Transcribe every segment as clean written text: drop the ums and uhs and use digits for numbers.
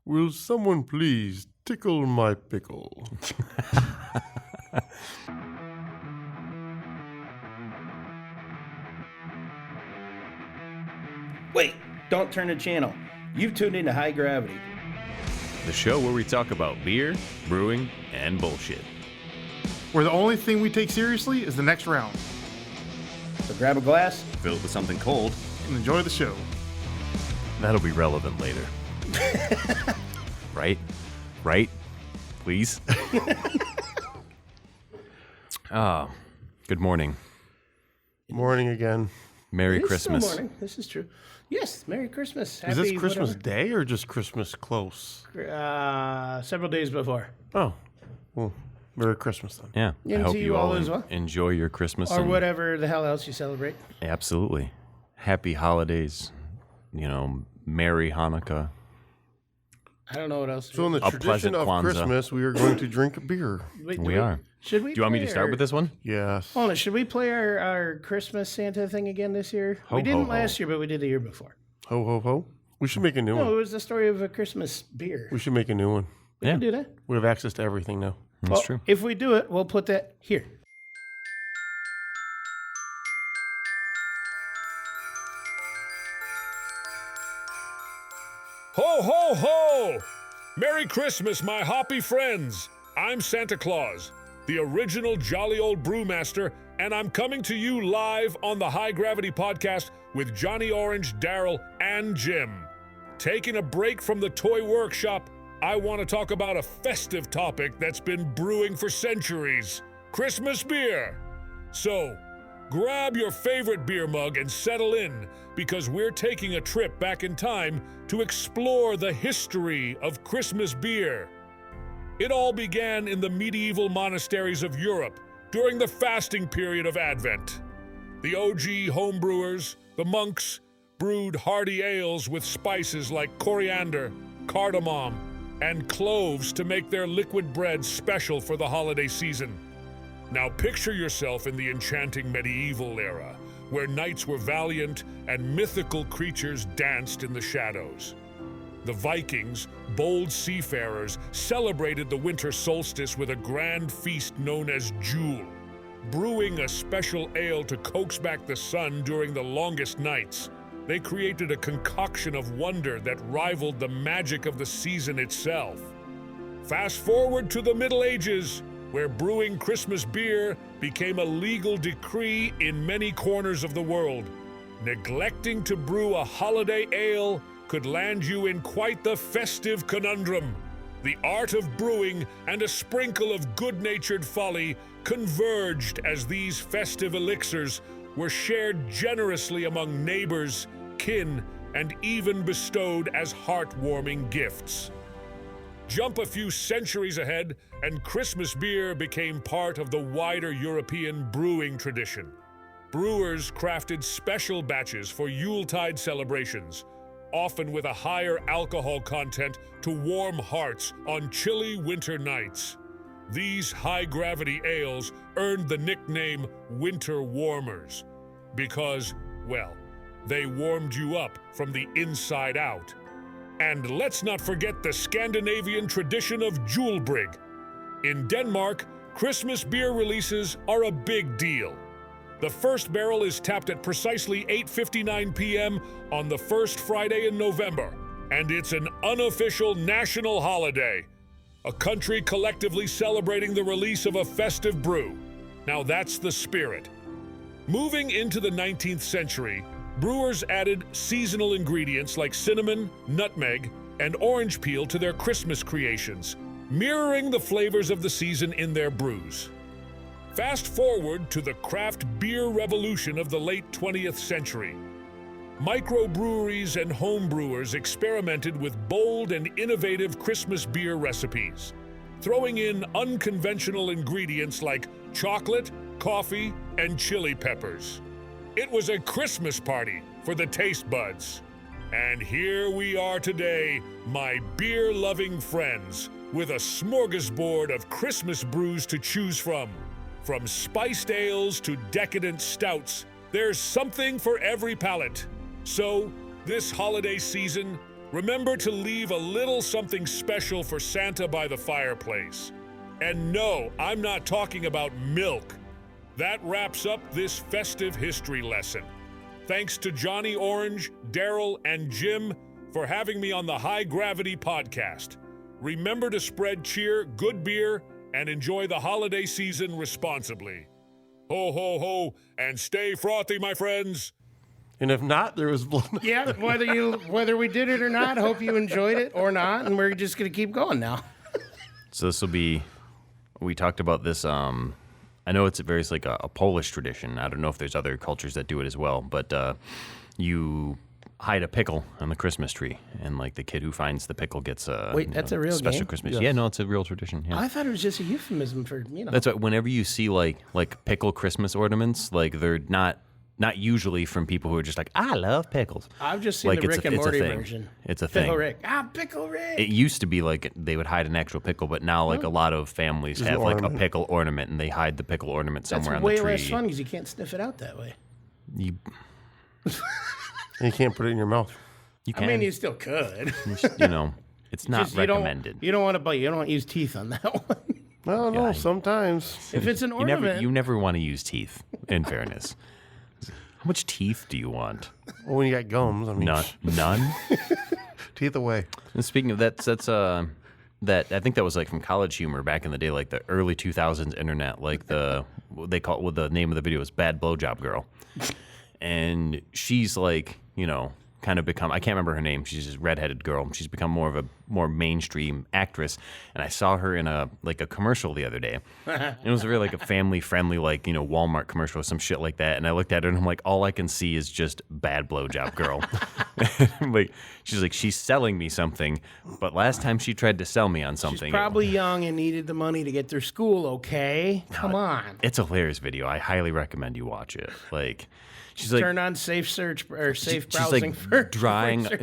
Will someone please tickle my pickle? Wait, don't turn the channel. You've tuned into High Gravity. The show where we talk about beer, brewing, and bullshit. Where the only thing we take seriously is the next round. So grab a glass. Fill it with something cold. And enjoy the show. That'll be relevant later. Right? Right? Please? Good morning. Morning again. Merry It is Christmas. Still morning. This is true. Yes, Merry Christmas. Is this Happy Christmas whatever. Day or just Christmas close? Several days before. Oh, well, Merry Christmas then. Yeah. And I hope to you you all all as well. enjoy your Christmas. Or and whatever the hell else you celebrate. Absolutely. Happy holidays. Merry Hanukkah. I don't know what else. So in the A tradition pleasant of Kwanzaa. Christmas, we are going to drink beer. Wait, We are. Should we? Do you want me to play start our- with this one? Yes. Hold on. Should we play our Christmas Santa thing again this year? Ho, we didn't ho, ho. last year, but we did the year before. Ho, ho, ho. We should make a new No, it one. was the story of a Christmas beer. We should make a new one. We can do that. We have access to everything now. That's Well, true. If we do it, we'll put that here. Ho, ho, ho! Merry Christmas, my hoppy friends! I'm Santa Claus, the original jolly old brewmaster, and I'm coming to you live on the High Gravity Podcast with Johnny Orange, Daryl, and Jim. Taking a break from the toy workshop, I want to talk about a festive topic that's been brewing for centuries: Christmas beer. So, grab your favorite beer mug and settle in, because we're taking a trip back in time to explore the history of Christmas beer. It all began in the medieval monasteries of Europe during the fasting period of Advent. The OG homebrewers, the monks, brewed hearty ales with spices like coriander, cardamom, and cloves to make their liquid bread special for the holiday season. Now picture yourself in the enchanting medieval era, where knights were valiant and mythical creatures danced in the shadows. The Vikings, bold seafarers, celebrated the winter solstice with a grand feast known as Jule, brewing a special ale to coax back the sun during the longest nights. They created a concoction of wonder that rivaled the magic of the season itself. Fast forward to the Middle Ages, where brewing Christmas beer became a legal decree in many corners of the world. Neglecting to brew a holiday ale could land you in quite the festive conundrum. The art of brewing and a sprinkle of good-natured folly converged as these festive elixirs were shared generously among neighbors, kin, and even bestowed as heartwarming gifts. Jump a few centuries ahead, and Christmas beer became part of the wider European brewing tradition. Brewers crafted special batches for Yuletide celebrations, often with a higher alcohol content to warm hearts on chilly winter nights. These high-gravity ales earned the nickname Winter Warmers because, well, they warmed you up from the inside out. And let's not forget the Scandinavian tradition of julebryg. In Denmark, Christmas beer releases are a big deal. The first barrel is tapped at precisely 8:59 p.m. on the first Friday in November, and it's an unofficial national holiday, a country collectively celebrating the release of a festive brew. Now that's the spirit. Moving into the 19th century, brewers added seasonal ingredients like cinnamon, nutmeg, and orange peel to their Christmas creations, mirroring the flavors of the season in their brews. Fast forward to the craft beer revolution of the late 20th century. Microbreweries and homebrewers experimented with bold and innovative Christmas beer recipes, throwing in unconventional ingredients like chocolate, coffee, and chili peppers. It was a Christmas party for the taste buds. And here we are today, my beer-loving friends, with a smorgasbord of Christmas brews to choose from. From spiced ales to decadent stouts, there's something for every palate. So, this holiday season, Remember to leave a little something special for Santa by the fireplace. And no, I'm not talking about milk. That wraps up this festive history lesson. Thanks to Johnny Orange, Daryl, and Jim for having me on the High Gravity Podcast. Remember to spread cheer, good beer, and enjoy the holiday season responsibly. Ho, ho, ho, and stay frothy, my friends. And if not, there was blood. Yeah, whether we did it or not, hope you enjoyed it or not, and we're just going to keep going now. So this will be, we talked about this, I know it's like a Polish tradition. I don't know if there's other cultures that do it as well, but you hide a pickle on the Christmas tree, and like the kid who finds the pickle gets a Wait, that's a real special game? Christmas. Yes. Yeah, no, it's a real tradition. Yeah. I thought it was just a euphemism for, That's why whenever you see like pickle Christmas ornaments, like they're not usually from people who are just like, I love pickles. I've just seen Like, the it's Rick a- and it's a Morty thing. version. It's a Pickle thing. Rick. Pickle Rick. It used to be like they would hide an actual pickle, but now like a lot of families Just have an like a ornament. pickle ornament, and they hide the pickle ornament That's somewhere on the way tree. less fun because you can't sniff it out that way. You And you can't put it in your mouth. can, I mean, you still could. it's not Just recommended. You don't want to bite. You don't want to use teeth on that one. No, no, sometimes. If it's an You never ornament, you never want to use teeth. In fairness, how much teeth do you want? Well, when you got gums, I mean, None. teeth away. And speaking of that, that I think that was like from College Humor back in the day, like the early 2000s internet. Like the the name of the video was "Bad Blowjob Girl," and she's like kind of become, I can't remember her name. She's this redheaded girl. She's become more of a more mainstream actress. And I saw her in a commercial the other day. It was really like a family friendly, Walmart commercial or some shit like that. And I looked at her and I'm like, all I can see is just bad blowjob girl. She's like, she's selling me something. But last time she tried to sell me on something. she's probably young and needed the money to get through school. Okay, come on. It's a hilarious video. I highly recommend you watch it. She's like, Turn on safe search or safe she's browsing for drying, search.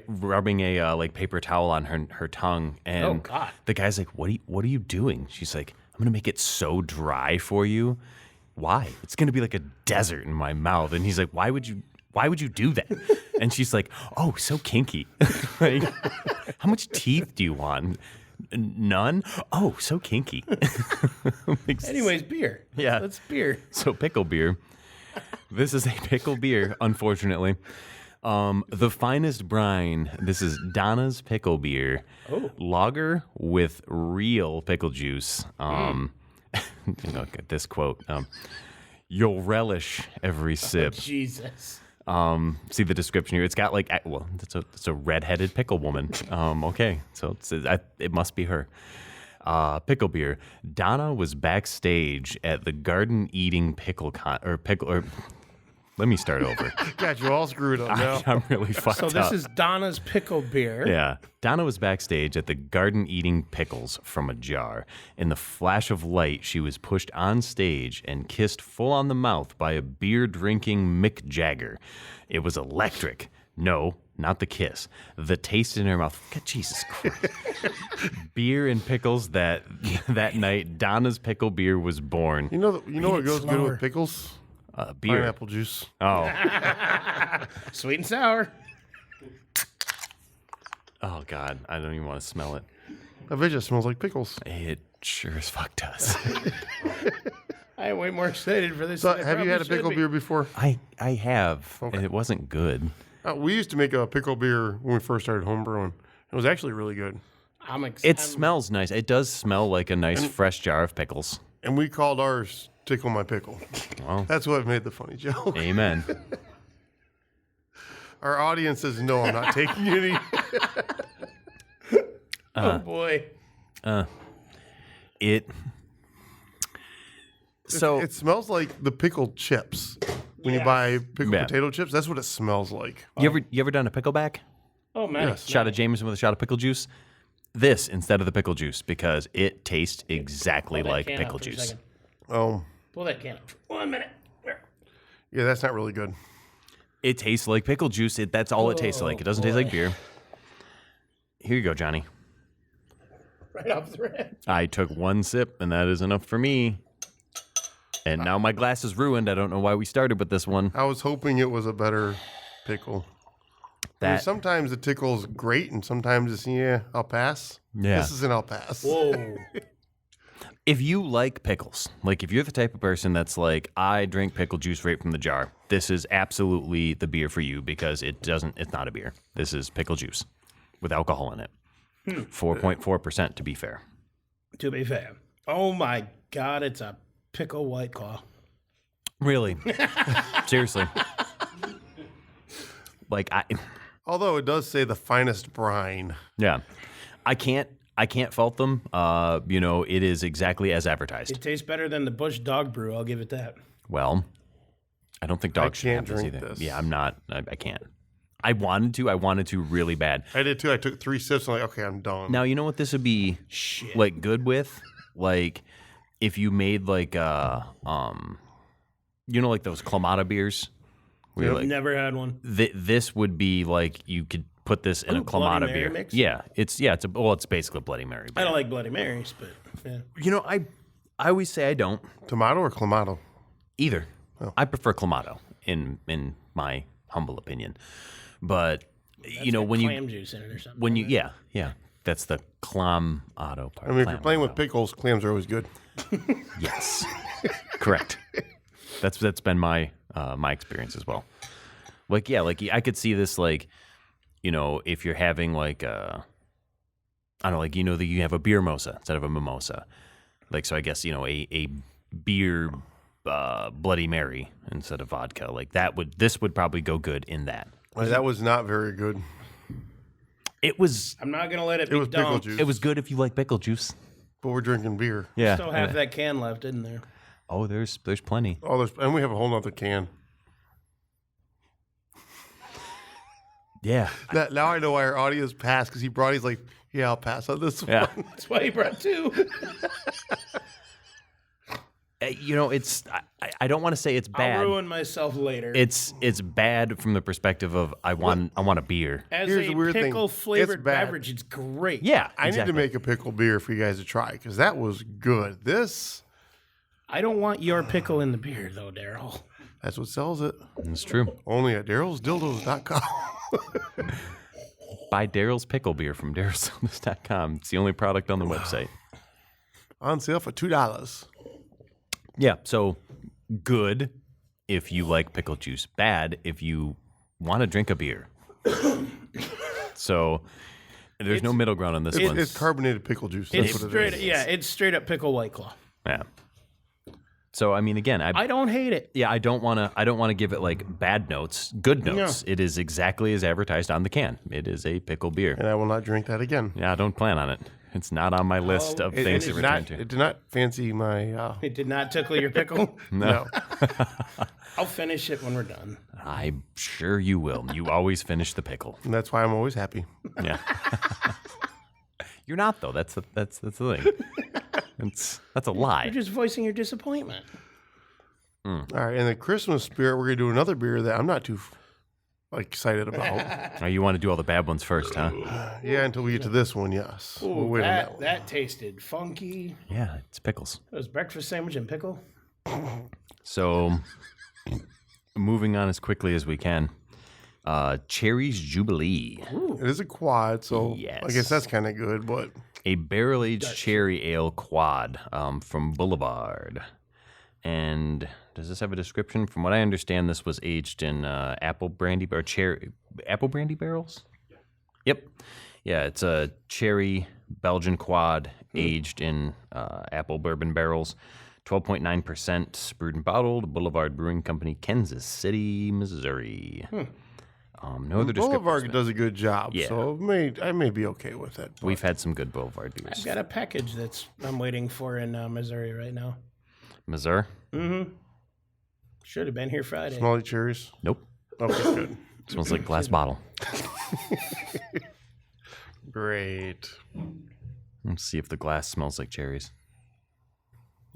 rubbing a paper towel on her tongue, and Oh, God. the guy's like, "What are you doing?" She's like, "I'm gonna make it so dry for you." Why? It's gonna be like a desert in my mouth. And he's like, "Why would you do that?" And she's like, "Oh, so kinky." Like, how much teeth do you want? None. Oh, so kinky. Anyways, beer. Yeah. Let's beer. So pickle beer. This is a pickle beer, unfortunately. The finest brine. This is Donna's pickle beer. Oh. Lager with real pickle juice. Look at this quote. You'll relish every sip. Jesus. See the description here. It's got it's a redheaded pickle woman. Okay, so it must be her. Pickle beer. Donna was backstage at the garden eating pickle. Let me start over. Got you all screwed up now. I'm really fucked So up. this is Donna's pickle beer. Yeah. Donna was backstage at the garden eating pickles from a jar. In the flash of light, she was pushed on stage and kissed full on the mouth by a beer drinking Mick Jagger. It was electric. No, not the kiss. The taste in her mouth. God, Jesus Christ. Beer and pickles that night, Donna's pickle beer was born. You know what goes good slower. with pickles? Beer. Pineapple juice. Oh. Sweet and sour. Oh, God. I don't even want to smell it. I bet it smells like pickles. It sure as fuck does. I am way more excited for this. So, than I have you had a probably pickle should beer before? I have, and it wasn't good. We used to make a pickle beer when we first started homebrewing. It was actually really good. It smells nice. It does smell like a nice fresh jar of pickles. And we called ours Tickle My Pickle. Well, That's what made the funny joke. amen. Our audience says, no, I'm not taking any. Oh boy. It smells like the pickled chips. When you buy pickled potato chips, that's what it smells like. you ever done a pickleback? Oh man. Yes. Shot of Jameson with a shot of pickle juice? This instead of the pickle juice because it tastes exactly Pull that like can pickle out for a juice. second. Oh, Pull that can out. 1 minute. There. yeah, that's not really good. It tastes like pickle juice. That's all it tastes like. It doesn't taste like boy. beer. Here you go, Johnny. Right off the rip. I took one sip, and that is enough for me. And now my glass is ruined. I don't know why we started with this one. I was hoping it was a better pickle. I mean, sometimes the tickle's great, and sometimes it's I'll pass. Yeah. This is an I'll pass. Whoa. If you like pickles, like if you're the type of person that's like, I drink pickle juice right from the jar, this is absolutely the beer for you because it's not a beer. This is pickle juice with alcohol in it. 4.4% to be fair. To be fair. Oh my God, it's a pickle White Claw. Really? Seriously. Like Although it does say the finest brine. yeah. I can't fault them. It is exactly as advertised. It tastes better than the Bush Dog Brew. I'll give it that. Well, I don't think dogs should can't have this drink either. this. Yeah, I'm not. I can't. I wanted to really bad. I did too. I took 3 sips. I'm like, okay, I'm done. Now, you know what this would be like good with? Like if you made like like those Clamato beers. Where you're I've like, never had one. this would be like you could put this in a Bloody Clamato Mary beer. mix? Yeah, it's basically a Bloody Mary. I Beer. don't like Bloody Marys, but yeah. I always say I don't Tomato or clamato? either. I prefer Clamato in my humble opinion. But when Clam juice in it or something. when you yeah, that's the Clamato part. I mean, if you're playing with pickles, clams are always good. Yes, correct. That's been my experience as well. Like I could see this if you're having like I don't know, like you have a beer mosa instead of a mimosa. Like so, I guess a beer Bloody Mary instead of vodka. Like this would probably go good in that. That was not very good. It was I'm not gonna let it be was pickle dumped. juice. it was good if you like pickle juice. But we're drinking beer. Yeah. Still have that can left, isn't there? Oh, there's plenty. Oh, and we have a whole nother can. Yeah. Now I know why our audience passed because he's like, yeah, I'll pass on this Yeah. one. That's why he brought 2. It's I don't want to say it's bad. I'll ruin myself later. It's bad from the perspective of I want a beer. As Here's a the weird thing. pickle flavored It's bad. beverage, it's great. Yeah, I need to exactly. make a pickle beer for you guys to try because that was good. I don't want your pickle in the beer though, Daryl. That's what sells it. It's true. Only at darylsdildos.com. Buy Daryl's pickle beer from darylsdildos.com. It's the only product on the website. On sale for $2. Yeah, so good if you like pickle juice. Bad if you want to drink a beer. So there's no middle ground on this one. It's carbonated pickle juice. That's It's what straight, it is. yeah, it's straight up pickle White Claw. Yeah. So I mean, again, I don't hate it. I don't want to give it like bad notes, good notes. It is exactly as advertised on the can. It is a pickle beer. And I will not drink that again. Yeah, I don't plan on it. It's not on my list of things to return to. It did not fancy my. It did not tickle your pickle. No. I'll finish it when we're done. I'm sure you will. You always finish the pickle. And that's why I'm always happy. Yeah. You're not though. That's the thing. That's a lie. You're just voicing your disappointment. All right. In the Christmas spirit, we're going to do another beer that I'm not too excited about. Oh, you want to do all the bad ones first, huh? Yeah, until we get to this one, yes. Ooh, We'll wait on that one. that tasted funky. Yeah, it's pickles. It was breakfast sandwich and pickle. So, moving on as quickly as we can. Cherry's Jubilee. It is a quad, so Yes. I guess that's kind of good, but A barrel-aged cherry ale quad from Boulevard. And does this have a description? From what I understand, this was aged in apple brandy barrels. Yep. Yeah, it's a cherry Belgian quad aged in apple bourbon barrels. 12.9% brewed and bottled. Boulevard Brewing Company, Kansas City, Missouri. No other description. Boulevard does a good job, Yeah. so I may be okay with it. but- We've had some good Boulevard beers. I've got a package I'm waiting for in Missouri right now. Missouri? Should have been here Friday. Small like cherries. Nope. Okay, good. Smells like glass bottle. Great. Let's see if the glass smells like cherries.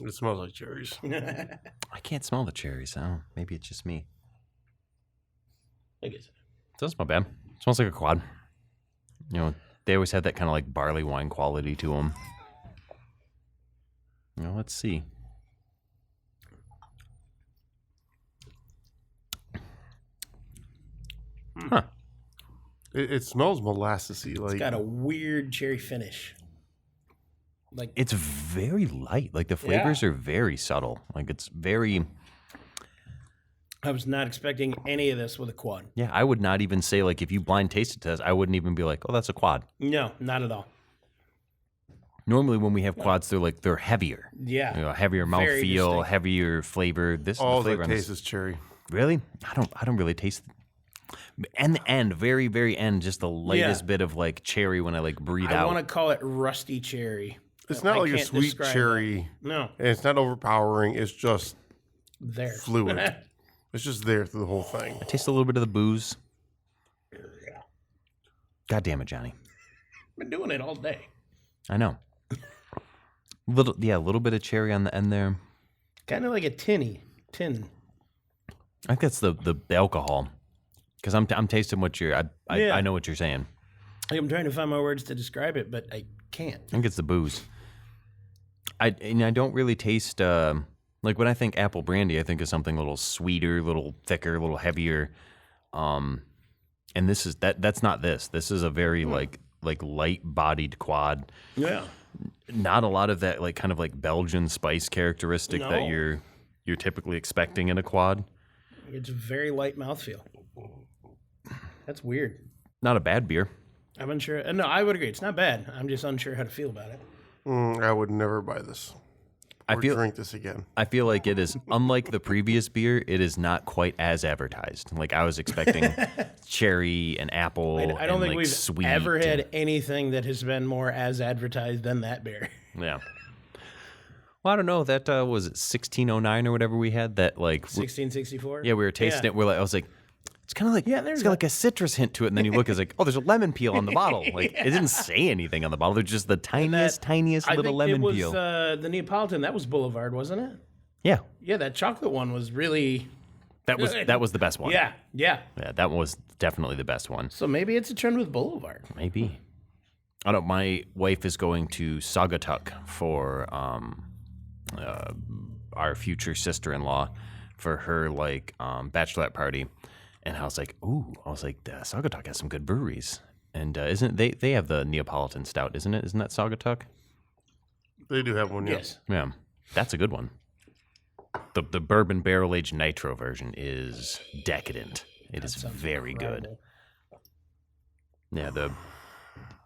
It smells like cherries. I can't smell the cherries. Oh, maybe it's just me. I guess. It doesn't smell bad. It smells like a quad. You know, they always had that kind of like barley wine quality to them. You know, let's see. Huh. It smells molassesy. Like It's got a weird cherry finish. Like It's very light. Like the flavors are very subtle. Like it's very. I was not expecting any of this with a quad. Yeah, I would not even say like if you blind tasted test, I wouldn't even be like, oh, that's a quad. No, not at all. Normally when we have quads, they're heavier. Yeah. You know, heavier Very mouthfeel, distinct. heavier flavor. This all the that flavor on this- taste is cherry. Really? I don't really taste. And the end, very very end, just the lightest bit of like cherry when I like breathe I out. want to call it rusty cherry. It's not I like a can't sweet describe cherry. that. No, And it's not overpowering. It's just there. fluid. It's just there through the whole thing. I taste a little bit of the booze. God damn it, Johnny! Been doing it all day. I know. A little bit of cherry on the end there. Kind of like a tin. I think that's the alcohol, because I'm tasting what I know what you're saying. I'm trying to find my words to describe it, but I can't. I think it's the booze. I don't really taste like when I think apple brandy, I think of something a little sweeter, a little thicker, a little heavier. And this is that's not this. This is a very like light-bodied quad. Yeah. Not a lot of that like kind of like Belgian spice characteristic that No. you're typically expecting in a quad. It's a very light mouthfeel. That's weird. Not a bad beer. I'm unsure. No, I would agree. It's not bad. I'm just unsure how to feel about it. I would never buy this. I Or feel drink this again. I feel like it is unlike the previous beer. It is not quite as advertised. Like I was expecting cherry and apple. I don't and, think like, we've sweet ever and- had anything that has been more as advertised than that beer. Yeah. Well, I don't know. That was it 1609 or whatever we had. That like 1664? yeah, we were tasting it. I was like, it's kind of like there's it's got like a citrus hint to it, and then you look, it's like, oh, there's a lemon peel on the bottle. Like it didn't say anything on the bottle. There's just the tiniest I little think lemon it was peel. the Neapolitan. That was Boulevard, wasn't it? Yeah, Yeah, that chocolate one was really. that was the best one. Yeah. Yeah, that was definitely the best one. So maybe it's a trend with Boulevard. Maybe. I don't know. My wife is going to Saugatuck for our future sister-in-law for her like bachelorette party, and I was like, Saugatuck has some good breweries, and isn't they have the Neapolitan stout, isn't it? Isn't that Saugatuck? They do have one, Yes. Yeah, that's a good one. The bourbon barrel aged nitro version is decadent. It is very good. Yeah, the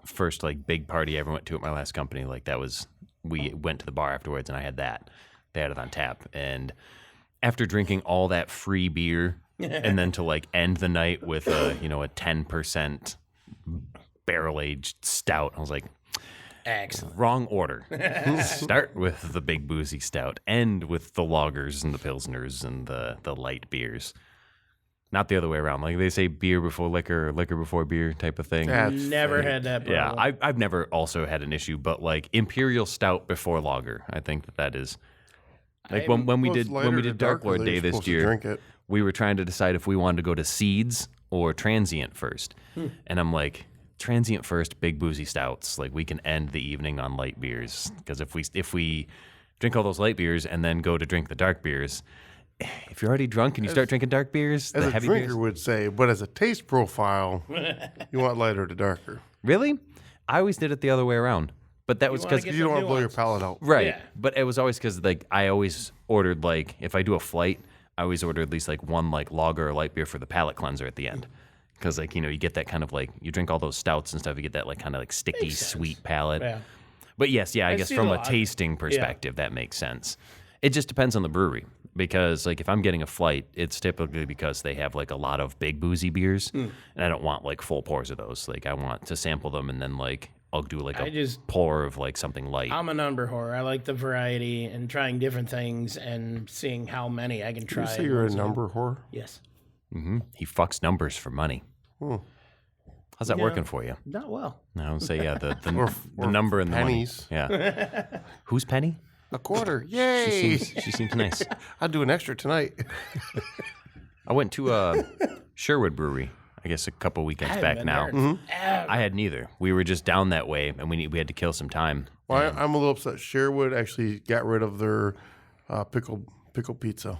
first like big party I ever went to at my last company, like that was we went to the bar afterwards and I had that. They had it on tap. And after drinking all that free beer and then to like end the night with a 10% barrel aged stout, I was like, Excellent. wrong order. Start with the big boozy stout, end with the lagers and the pilsners and the light beers. Not the other way around. Like they say beer before liquor or liquor before beer type of thing. That's Never fake. had that Yeah, problem. I've never also had an issue, but like imperial stout before lager, I think that is like when we Well, it's did lighter when we to did Dark darker Lord that Day you're this supposed to year, drink it. we were trying to decide if we wanted to go to Seeds or Transient first, and I'm like Transient first, big boozy stouts. Like we can end the evening on light beers because if we drink all those light beers and then go to drink the dark beers. If you're already drunk and you start drinking dark beers, As the a heavy drinker beers, would say, but as a taste profile, you want lighter to darker. really? I always did it the other way around, but that was wanna because get You don't want to blow your nuances. palate out. right. Yeah. But it was always because like I always ordered like if I do a flight, I always order at least like one like lager or light beer for the palate cleanser at the end, because like you get that kind of like you drink all those stouts and stuff, you get that like kind of like sticky Makes sense. sweet palate. Yeah. But yes, I guess see from the a logic. tasting perspective, that makes sense. It just depends on the brewery because, like, if I'm getting a flight, it's typically because they have like a lot of big boozy beers, and I don't want like full pours of those. Like, I want to sample them and then like I'll do like a pour of like something light. I'm a number whore. I like the variety and trying different things and seeing how many I can try. You say you're a number whore? Yes. He fucks numbers for money. How's that working for you? Not well. I would say the Or number and the money. pennies. Yeah. Who's Penny? A quarter. Yay! She seems nice. I'll do an extra tonight. I went to Sherwood Brewery, I guess a couple weekends haven't back been now. there. I had neither. We were just down that way, and we had to kill some time. Well, I'm a little upset. Sherwood actually got rid of their pickle pizza.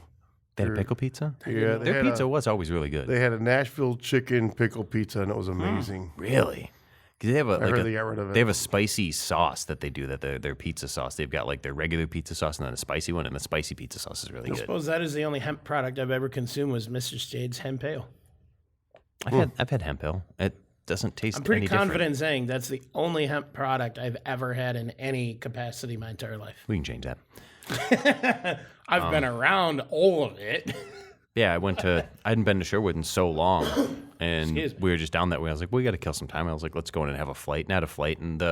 They had a pickle pizza? Yeah, Their pizza was always really good. They had a Nashville chicken pickle pizza, and it was amazing. Really? Because they have I heard they got rid of it. They have a spicy sauce that they do, their pizza sauce. They've got like their regular pizza sauce and then a spicy one, and the spicy pizza sauce is really I good. suppose that is the only hemp product I've ever consumed was Mr. Jade's hemp ale. I've had hemp ale. It doesn't taste I'm pretty any confident different. in saying that's the only hemp product I've ever had in any capacity my entire life. We can change that. I've been around all of it. Yeah, I hadn't been to Sherwood in so long, and Excuse me. we were just down that way. I was like, well, we got to kill some time. I was like, let's go in and have a flight. Not a flight, and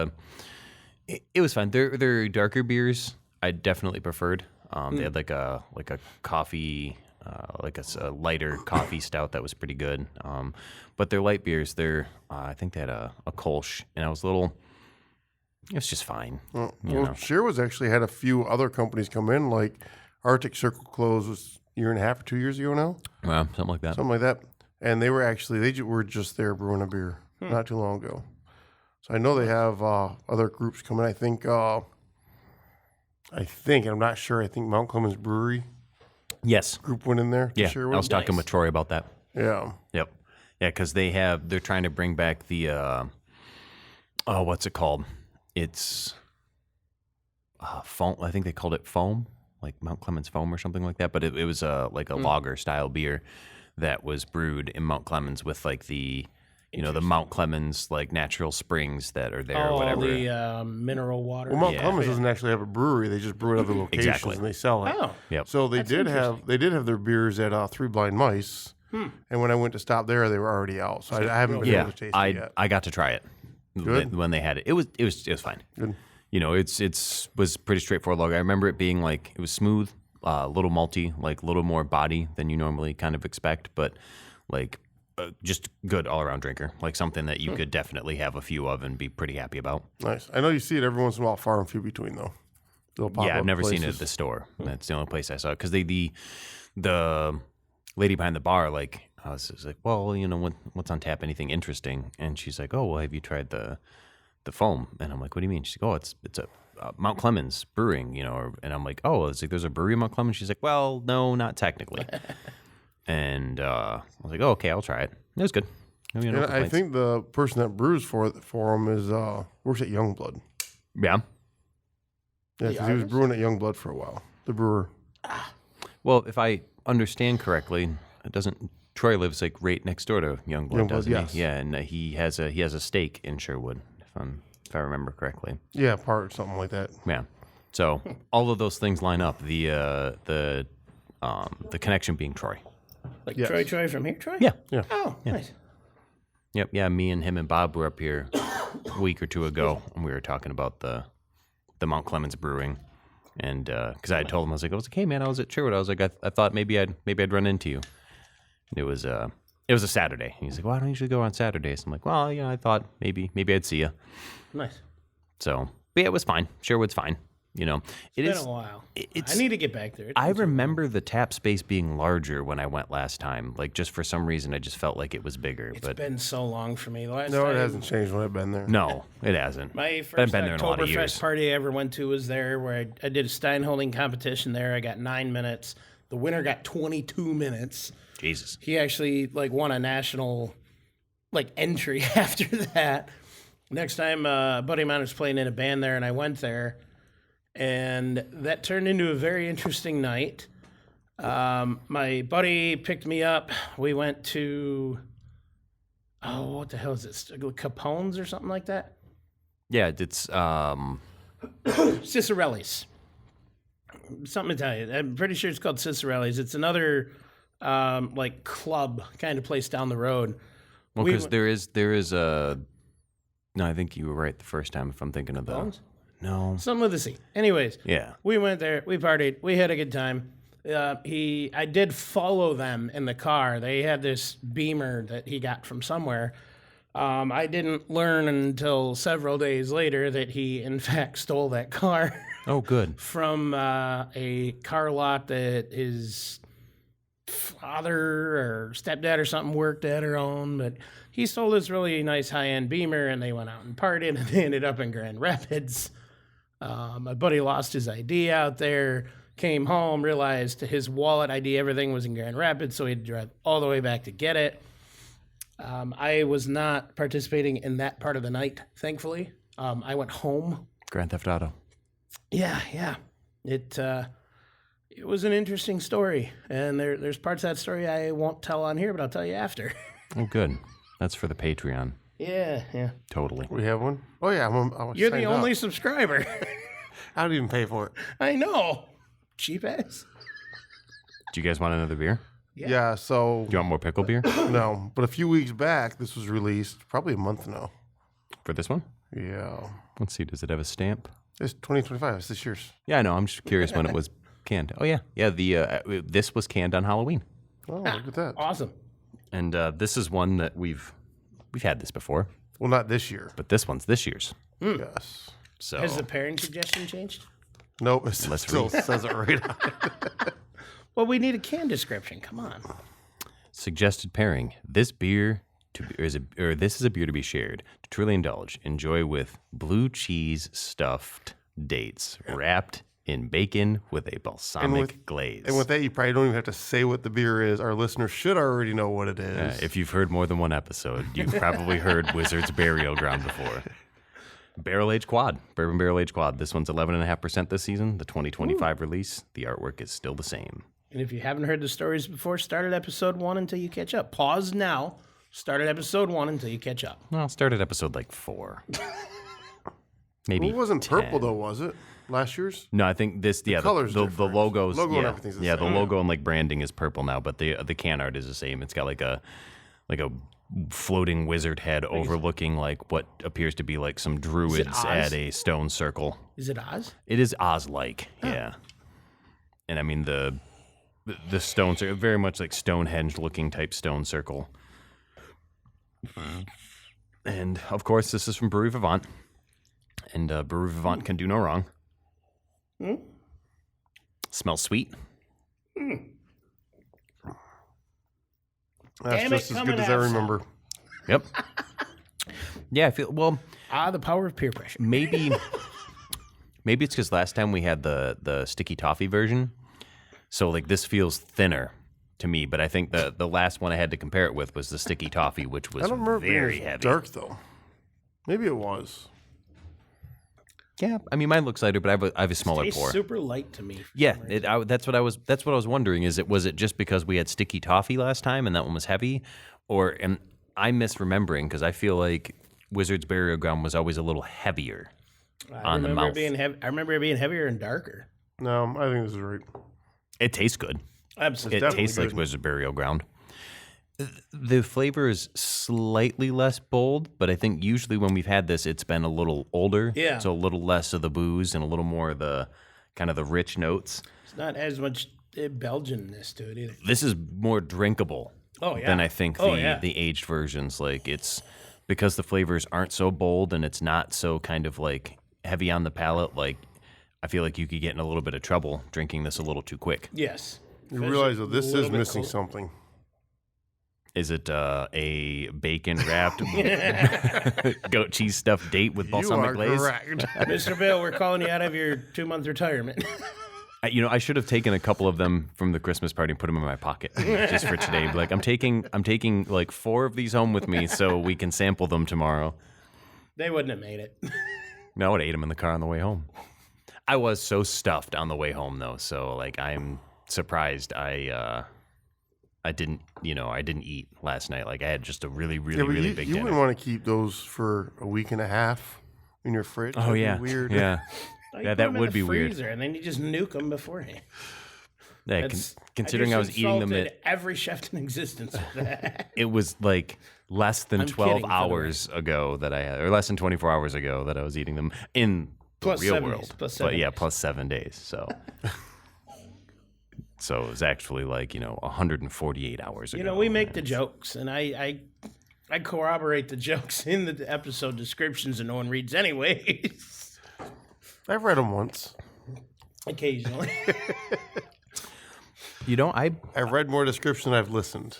it was fun. Their darker beers I definitely preferred. They had like a coffee, a lighter coffee stout that was pretty good. But their light beers, I think they had a Kolsch, and I was a little. It was just fine. Well, Sherwood's actually had a few other companies come in, like Arctic Circle closed was a year and a half or 2 years ago now, Well, something like that. something like that. And they were just there brewing a beer not too long ago. So I know they have other groups coming. I think, and I'm not sure. I think Mount Clemens Brewery Yes. group went in there. To Yeah. Sherwood. I was talking with Troy about that. Yeah. Yep. Yeah, because they're trying to bring back the what's it called? It's foam. I think they called it foam, like Mount Clemens foam or something like that. But it was like a lager style beer that was brewed in Mount Clemens with like the Mount Clemens like natural springs that are there or whatever. The mineral water. Well, Mount Yeah. Clemens doesn't actually have a brewery; they just brew at other locations Exactly. and they sell it. Oh, Yep. So they That's did have their beers at Three Blind Mice, and when I went to stop there, they were already out. So I haven't been able to taste it yet. I got to try it Good. when they had it. It was fine. Good. It was pretty straightforward lager. I remember it being like it was smooth, a little malty, like a little more body than you normally kind of expect, but like just good all around drinker, like something that you could definitely have a few of and be pretty happy about. Nice. I know you see it every once in a while, far and few between though. Little Yeah, pop-up I've never seen it at places. the store. That's the only place I saw it because the lady behind the bar, like I was just like, well, what's on tap? Anything interesting? And she's like, oh, well, have you tried the foam? And I'm like, what do you mean? She's like, oh, it's a Mount Clemens Brewing, and I'm like, oh, it's like there's a brewery in Mount Clemens. She's like, well, no, not technically. And I was like, oh, okay, I'll try it. It was good. No And I complaints. think the person that brews for them is works at Youngblood. Yeah. Yeah, 'cause he was brewing at Youngblood for a while. The brewer. Well, if I understand correctly, Troy lives like right next door to Youngblood, doesn't yes. he? Yeah, and he has a stake in Sherwood, if I remember correctly. Yeah, something like that. Yeah. So all of those things line up. The connection being Troy. like Yes. Troy from here, Troy? Yeah. Oh, nice. Yep. Yeah. Me and him and Bob were up here a week or two ago, and we were talking about the Mount Clemens Brewing, and because I had told him, I was like, hey man, I was at Sherwood. I was like, I thought maybe I'd run into you. And it was a Saturday. He's like, well, I don't usually go on Saturdays. I'm like, well, I thought maybe I'd see you. Nice. So, but yeah, it was fine. Sherwood's fine. It It's is. been a while. It's. I need to get back there. I remember the tap space being larger when I went last time. Like, just for some reason, I just felt like it was bigger. It's But been so long for me. The last No, time, it hasn't changed when I've been there. no, it hasn't. My I've first been there in a lot of years. Oktoberfest party I ever went to was there, where I did a Stein holding competition there. I got 9 minutes. The winner got 22 minutes. Jesus. He actually won a national entry after that. Next time, a buddy of mine was playing in a band there, and I went there, and that turned into a very interesting night. My buddy picked me up. We went to what the hell is it? Capone's or something like that. Yeah, it's Cicerelli's. Something Italian. I'm pretty sure it's called Cicerelli's. It's another club kind of place down the road. well we because there is a. No, I think you were right the first time. If I'm thinking of the Bones? no. Something with a C. Anyways, Yeah. we went there. We partied. We had a good time. I did follow them in the car. They had this Beamer that he got from somewhere. I didn't learn until several days later that he, in fact, stole that car Oh, good. from a car lot that his father or stepdad or something worked at or owned. But he stole this really nice high-end Beamer, and they went out and partied, and they ended up in Grand Rapids. My buddy lost his ID out there. Came home, realized his wallet, ID, everything was in Grand Rapids, so he had to drive all the way back to get it. I was not participating in that part of the night, thankfully. I went home. Grand Theft Auto. Yeah. It was an interesting story, and there's parts of that story I won't tell on here, but I'll tell you after. Oh, good. That's for the Patreon. Yeah. Totally. We have one? Oh, yeah. You're the only subscriber. I don't even pay for it. I know. Cheap ass. Do you guys want another beer? Yeah, so Do you want more pickle beer no. But a few weeks back, this was released, probably a month now. for this one? Yeah. Let's see. Does it have a stamp? It's 2025. It's this year's. Yeah, I know. I'm just curious when it was canned. Oh yeah. This was canned on Halloween. Oh, look at that. Awesome. And this is one that we've had this before, Well, not this year. but this one's this year's. Yes. So Has the pairing suggestion changed? Nope, it still read. says it right on it. Well, we need a can description. Come on. suggested pairing: this beer this is a beer to be shared, to truly indulge, enjoy with blue cheese stuffed dates wrapped in bacon with a balsamic glaze. And with that, you probably don't even have to say what the beer is. Our listeners should already know what it is. If you've heard more than one episode, you've probably heard Wizard's Burial Ground before. Barrel-aged quad, bourbon barrel-aged quad. This one's 11.5% this season. The 2025 release. The artwork is still the same. And if you haven't heard the stories before, start at episode 1 until you catch up. Pause now. Start at episode 1 until you catch up. Well, start at episode like 4. Maybe. Well, it wasn't 10. purple, though, was it? Last year's? No, I think this. The color's the different. logos. Logo and yeah, everything's the yeah. The same. logo and like branding is purple now, but the can art is the same. It's got like a floating wizard head overlooking like what appears to be like some druids Oz? at a stone circle. Is it Oz? It is Oz-like, yeah. And I mean the stones are very much like Stonehenge-looking type stone circle. And of course, this is from Brewery Vivant, and Brewery Vivant can do no wrong. Smells sweet. That's Damn it, just as coming good as I out some. remember. Yep. Yeah, I feel well. The power of peer pressure. Maybe it's because last time we had the sticky toffee version, so like this feels thinner to me. But I think the last one I had to compare it with was the sticky toffee, which was I don't remember very being heavy. dark, though. Maybe it was. Yeah, I mean mine looks lighter, but I have a smaller Tastes pour. super light to me. Yeah, that's what I was wondering. Was it just because we had sticky toffee last time and that one was heavy, or am I misremembering? Because I feel like Wizard's Burial Ground was always a little heavier on the mouth. I remember it being heavier and darker. No, I think this is right. It tastes good. Absolutely. It definitely tastes like good. Wizard Burial Ground. The flavor is slightly less bold, but I think usually when we've had this, it's been a little older. Yeah. So a little less of the booze and a little more of the kind of the rich notes. It's not as much Belgian-ness to it either. This is more drinkable Oh, yeah. than I think Oh, yeah. the aged versions. Like it's because the flavors aren't so bold and it's not so kind of like heavy on the palate. Like I feel like you could get in a little bit of trouble drinking this a little too quick. Yes. You realize that this a little is bit missing cold. something. Is it a bacon wrapped goat cheese stuffed date with You balsamic are glaze? correct. Mr. Bill, we're calling you out of your 2-month retirement. I should have taken a couple of them from the Christmas party and put them in my pocket just for today. Like I'm taking like 4 of these home with me so we can sample them tomorrow. They wouldn't have made it. No, I would have ate them in the car on the way home. I was so stuffed on the way home though, so like I'm surprised I didn't eat last night. Like I had just a really You big wouldn't dinner. want to keep those for a week and a half in your fridge. Oh That'd be yeah, weird. yeah, You yeah. put That 'em in would the be weird. freezer, and then you just nuke them beforehand. Yeah, That's- considering I just was eating them insulted every chef in existence with that. it was like less than I'm 12 kidding, for the hours ago that I had, or less than 24 hours ago that I was eating them in the Plus real 7 world. days, plus but 7 yeah, days. plus 7 days. So, so it was actually like 148 hours ago. We make the jokes, and I corroborate the jokes in the episode descriptions, and no one reads anyways. I've read them once. Occasionally. I've read more description than I've listened.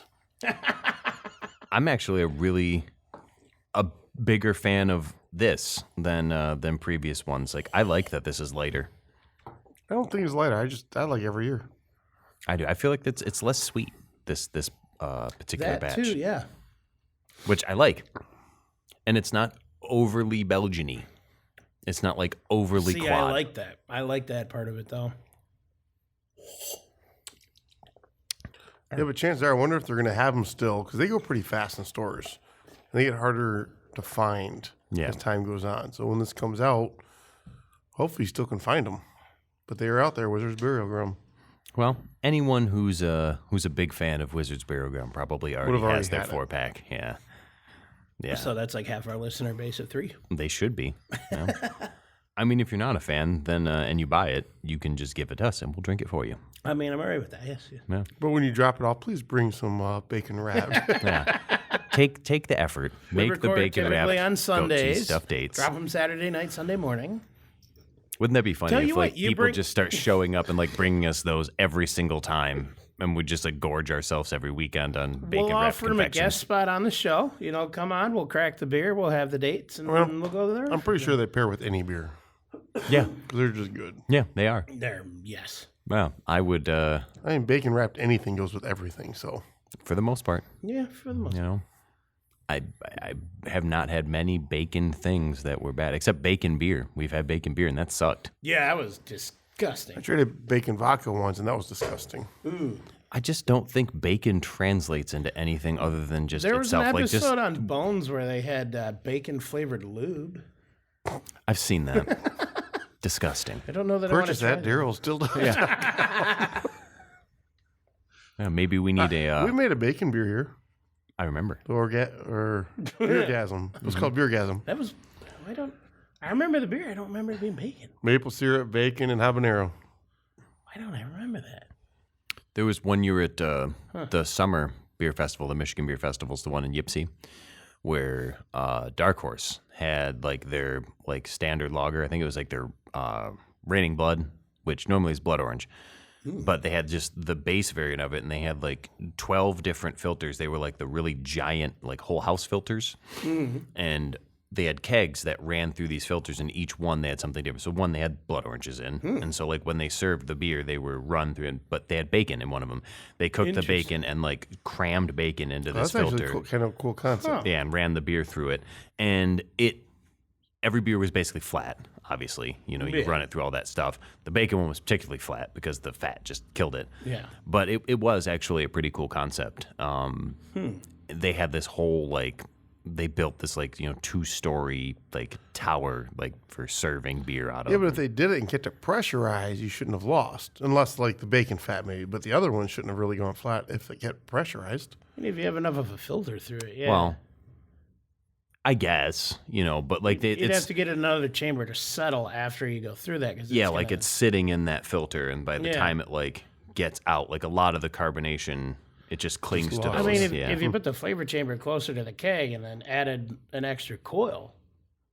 I'm actually a bigger fan of this than previous ones. Like I like that this is lighter. I don't think it's lighter. I like every year. I do. I feel like it's less sweet, this particular That batch. too, yeah. Which I like. And it's not overly Belgian-y. It's not like overly See, quad. I like that. I like that part of it, though. Yeah, but chances are, I wonder if they're going to have them still because they go pretty fast in stores, and they get harder to find Yeah. as time goes on. So when this comes out, hopefully you still can find them. But they are out there. Wizards Burial Ground. Well, anyone who's a big fan of Wizards Burial Ground probably already already has their had it. 4-pack. Yeah. Yeah. So that's like half our listener base of 3. They should be. Yeah. I mean, if you're not a fan, then and you buy it, you can just give it to us, and we'll drink it for you. I mean, I'm all right with that, yes. Yeah. But when you drop it off, please bring some bacon wrap. Yeah. Take the effort. We Make the record bacon wrap. typically on goat cheese Sundays. stuffed dates. Drop them Saturday night, Sunday morning. Wouldn't that be funny Tell if you like what, you people bring- just start showing up and like bringing us those every single time, and we just like gorge ourselves every weekend on bacon We'll wrap offer them a confections? guest spot on the show. You know, come on, we'll crack the beer, we'll have the dates, and Well, we'll go there. I'm pretty sure they pair with any beer Yeah, because they're just good. yeah, they are. There, yes. Well, I would, I mean, bacon wrapped anything goes with everything. So for the most part, Yeah, for the most you know, I have not had many bacon things that were bad, except bacon beer. We've had bacon beer, and that sucked. Yeah, that was disgusting. I traded bacon vodka once, and that was disgusting. I just don't think bacon translates into anything other than just There was itself. an Like episode just, on Bones where they had bacon-flavored lube. I've seen that. Disgusting. I don't know that I want to Purchase try that. Daryl still does. Yeah, maybe we need a. We made a bacon beer here. I remember. The beergasm. It was called beergasm. That was, I remember the beer. I don't remember it being bacon. Maple syrup, bacon, and habanero. Why don't I remember that? There was one year at the summer beer festival, the Michigan Beer Festival's the one in Yipsy, where Dark Horse had like their like standard lager. I think it was like their Raining Blood, which normally is blood orange. But they had just the base variant of it, and they had like 12 different filters. They were like the really giant, like whole house filters. And they had kegs that ran through these filters, and each one they had something different. So one they had blood oranges in, and so like when they served the beer, they were run through it, but they had bacon in one of them. They cooked the bacon and like crammed bacon into this That's filter. actually kind of a cool concept. Yeah, and ran the beer through it, and every beer was basically flat. Obviously, you know, you run it through all that stuff. The bacon one was particularly flat because the fat just killed it. Yeah. But it was actually a pretty cool concept. They had this whole like they built this like 2-story like tower like for serving beer out of. Yeah, but if they did it and kept it pressurized, you shouldn't have lost. Unless like the bacon fat maybe. But the other one shouldn't have really gone flat if it kept pressurized. And if you have enough of a filter through it, yeah. Well, I guess, but like You'd it's have to get another chamber to settle after you go through that. Cause yeah, like it's sitting in that filter, and by the Yeah. time it like gets out, like a lot of the carbonation, it just clings to lost. those. I mean, yeah. if you put the flavor chamber closer to the keg and then added an extra coil,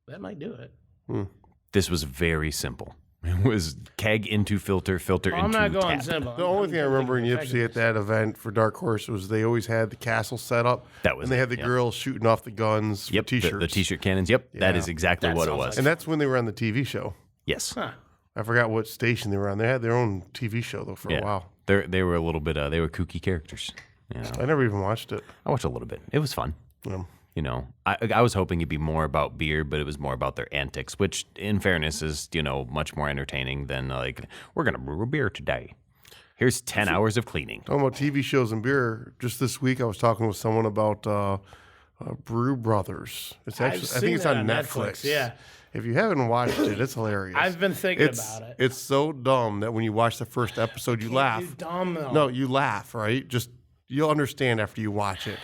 that might do it. This was very simple. It was keg into filter, filter Well, I'm into not going tap. simple. The only thing I remember in Yipsy at that event for Dark Horse was they always had the castle set up. That was and they it, had the yep. girls shooting off the guns Yep, with T-shirts. the t-shirt cannons. Yep, that Yeah. is exactly That what it sounds was. like- And that's when they were on the TV show. Yes, Huh. I forgot what station they were on. They had their own TV show though for yeah. a while. They were a little bit. They were kooky characters. I never even watched it. I watched a little bit. It was fun. Yeah. I was hoping it'd be more about beer, but it was more about their antics, which, in fairness, is much more entertaining than like we're gonna brew a beer today. Here's 10 hours of cleaning. Talking about TV shows and beer, just this week I was talking with someone about Brew Brothers. It's actually I seen think it's that on on Netflix. Netflix, yeah. If you haven't watched it, it's hilarious. I've been thinking about it. It's so dumb that when you watch the first episode, you laugh. You dumb though. No, you laugh, right? Just you'll understand after you watch it.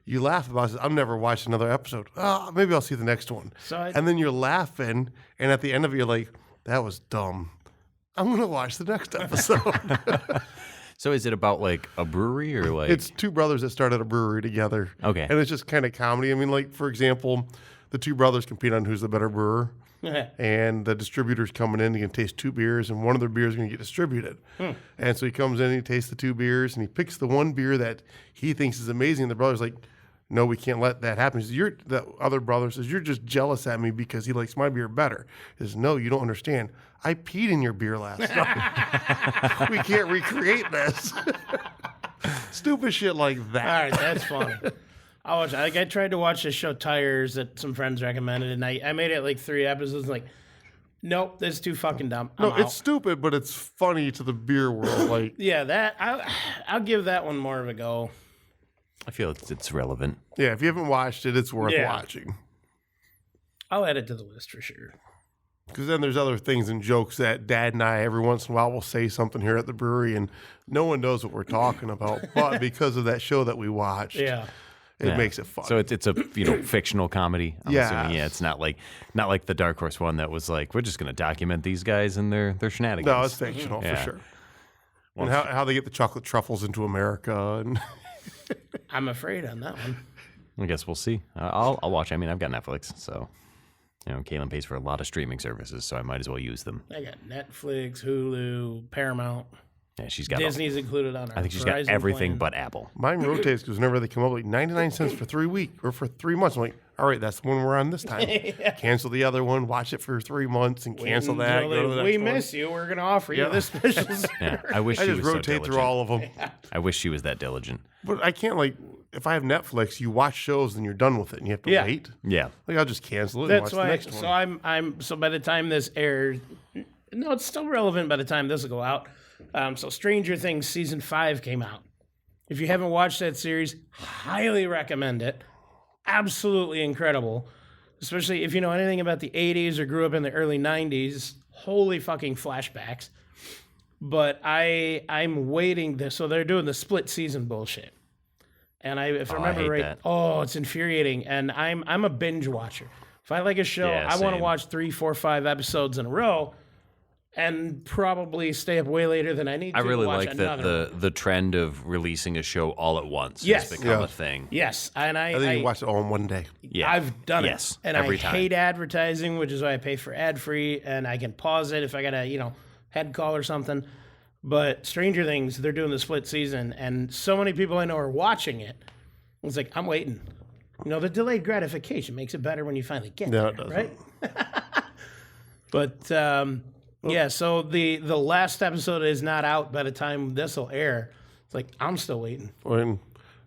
You laugh about it. I'm never watching another episode. Oh, maybe I'll see the next one. And then you're laughing, and at the end of it, you're like, "That was dumb. I'm gonna watch the next episode." So is it about like a brewery or like It's two brothers that started a brewery together. Okay. And it's just kind of comedy. I mean, like for example, the two brothers compete on who's the better brewer. And the distributor's coming in, he can taste two beers, and one of their beers is going to get distributed. And so he comes in, he tastes the two beers, and he picks the one beer that he thinks is amazing. And the brother's like, no, we can't let that happen. He says, the other brother says, you're just jealous at me because he likes my beer better. He says, no, you don't understand. I peed in your beer last night. We can't recreate this. Stupid shit like that. All right, that's funny. I tried to watch the show Tires that some friends recommended, and I made it like 3 episodes. Like, nope, that's too fucking dumb. No, it's stupid, but it's funny to the beer world. Like, yeah, I'll give that one more of a go. I feel it's relevant. Yeah, if you haven't watched it, it's worth watching. I'll add it to the list for sure. Because then there's other things and jokes that Dad and I every once in a while will say something here at the brewery, and no one knows what we're talking about. But because of that show that we watched, it makes it fun. So it's a fictional comedy. I'm assuming. Yeah, it's not like the Dark Horse one that was like, we're just going to document these guys and their shenanigans. No, it's fictional for sure. And how they get the chocolate truffles into America. And I'm afraid on that one. I guess we'll see. I'll watch. I mean, I've got Netflix, so Kaylin pays for a lot of streaming services, so I might as well use them. I got Netflix, Hulu, Paramount. Yeah, she's got Disney's included on her. I think she's got everything but Apple. Mine rotates because whenever they come up, like 99 cents for 3 weeks or for 3 months, I'm like, all right, that's the one we're on this time. Cancel the other one, watch it for 3 months, and cancel that. Go to the next we one. miss you. We're going to offer you this special. Yeah, I wish I she just was rotate so through all of them. I wish she was that diligent. But I can't, like, if I have Netflix, you watch shows and you're done with it, and you have to wait. Yeah, Like, I'll just cancel it That's and watch why. the next one. So by the time this airs, no, it's still relevant by the time this will go out. So Stranger Things season 5 came out. If you haven't watched that series, highly recommend it. Absolutely incredible. Especially if you know anything about the 80s or grew up in the early 90s. Holy fucking flashbacks. But I'm waiting this. So they're doing the split season bullshit. And if I remember right, that. it's infuriating. And I'm a binge watcher. If I like a show, Yeah, I want to same. watch 3, 4, 5 episodes in a row. And probably stay up way later than I need to. I really watch like that the trend of releasing a show all at once Yes. has become a thing. Yes, and I think you watch it all in one day. Yeah. I've done Yes, it, and every I time. hate advertising, which is why I pay for ad free, and I can pause it if I got a head call or something. But Stranger Things, they're doing the split season, and so many people I know are watching it. It's like I'm waiting. The delayed gratification makes it better when you finally get No, there, it doesn't. right? But yeah, so the last episode is not out by the time this will air. It's like I'm still waiting. When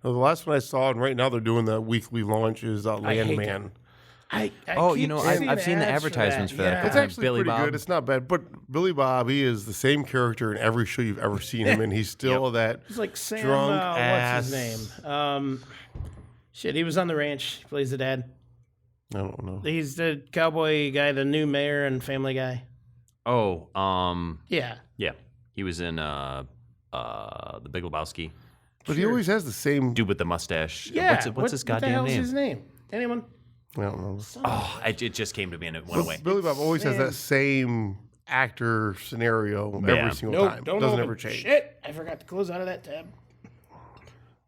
the last one I saw, and right now they're doing the weekly launch, is hate Landman. I Oh, keep I've seen the ads advertisements for that. Yeah. It's actually Billy pretty Bob. good. It's not bad. But Billy Bob, he is the same character in every show you've ever seen him in. He's still that It's like Sam, drunk what's his ass. name? He was on The Ranch. He plays the dad. I don't know. He's the cowboy guy, the new mayor and Family Guy. Oh, Yeah. yeah. He was in The Big Lebowski. But he always has the same. Dude with the mustache. Yeah. What's his What the goddamn hell's name? his name? Anyone? I don't know. Oh, it just came to me and it went away. Billy Bob always has that same actor scenario every single Nope. time. Don't Doesn't open. ever change. Shit. I forgot to close out of that tab.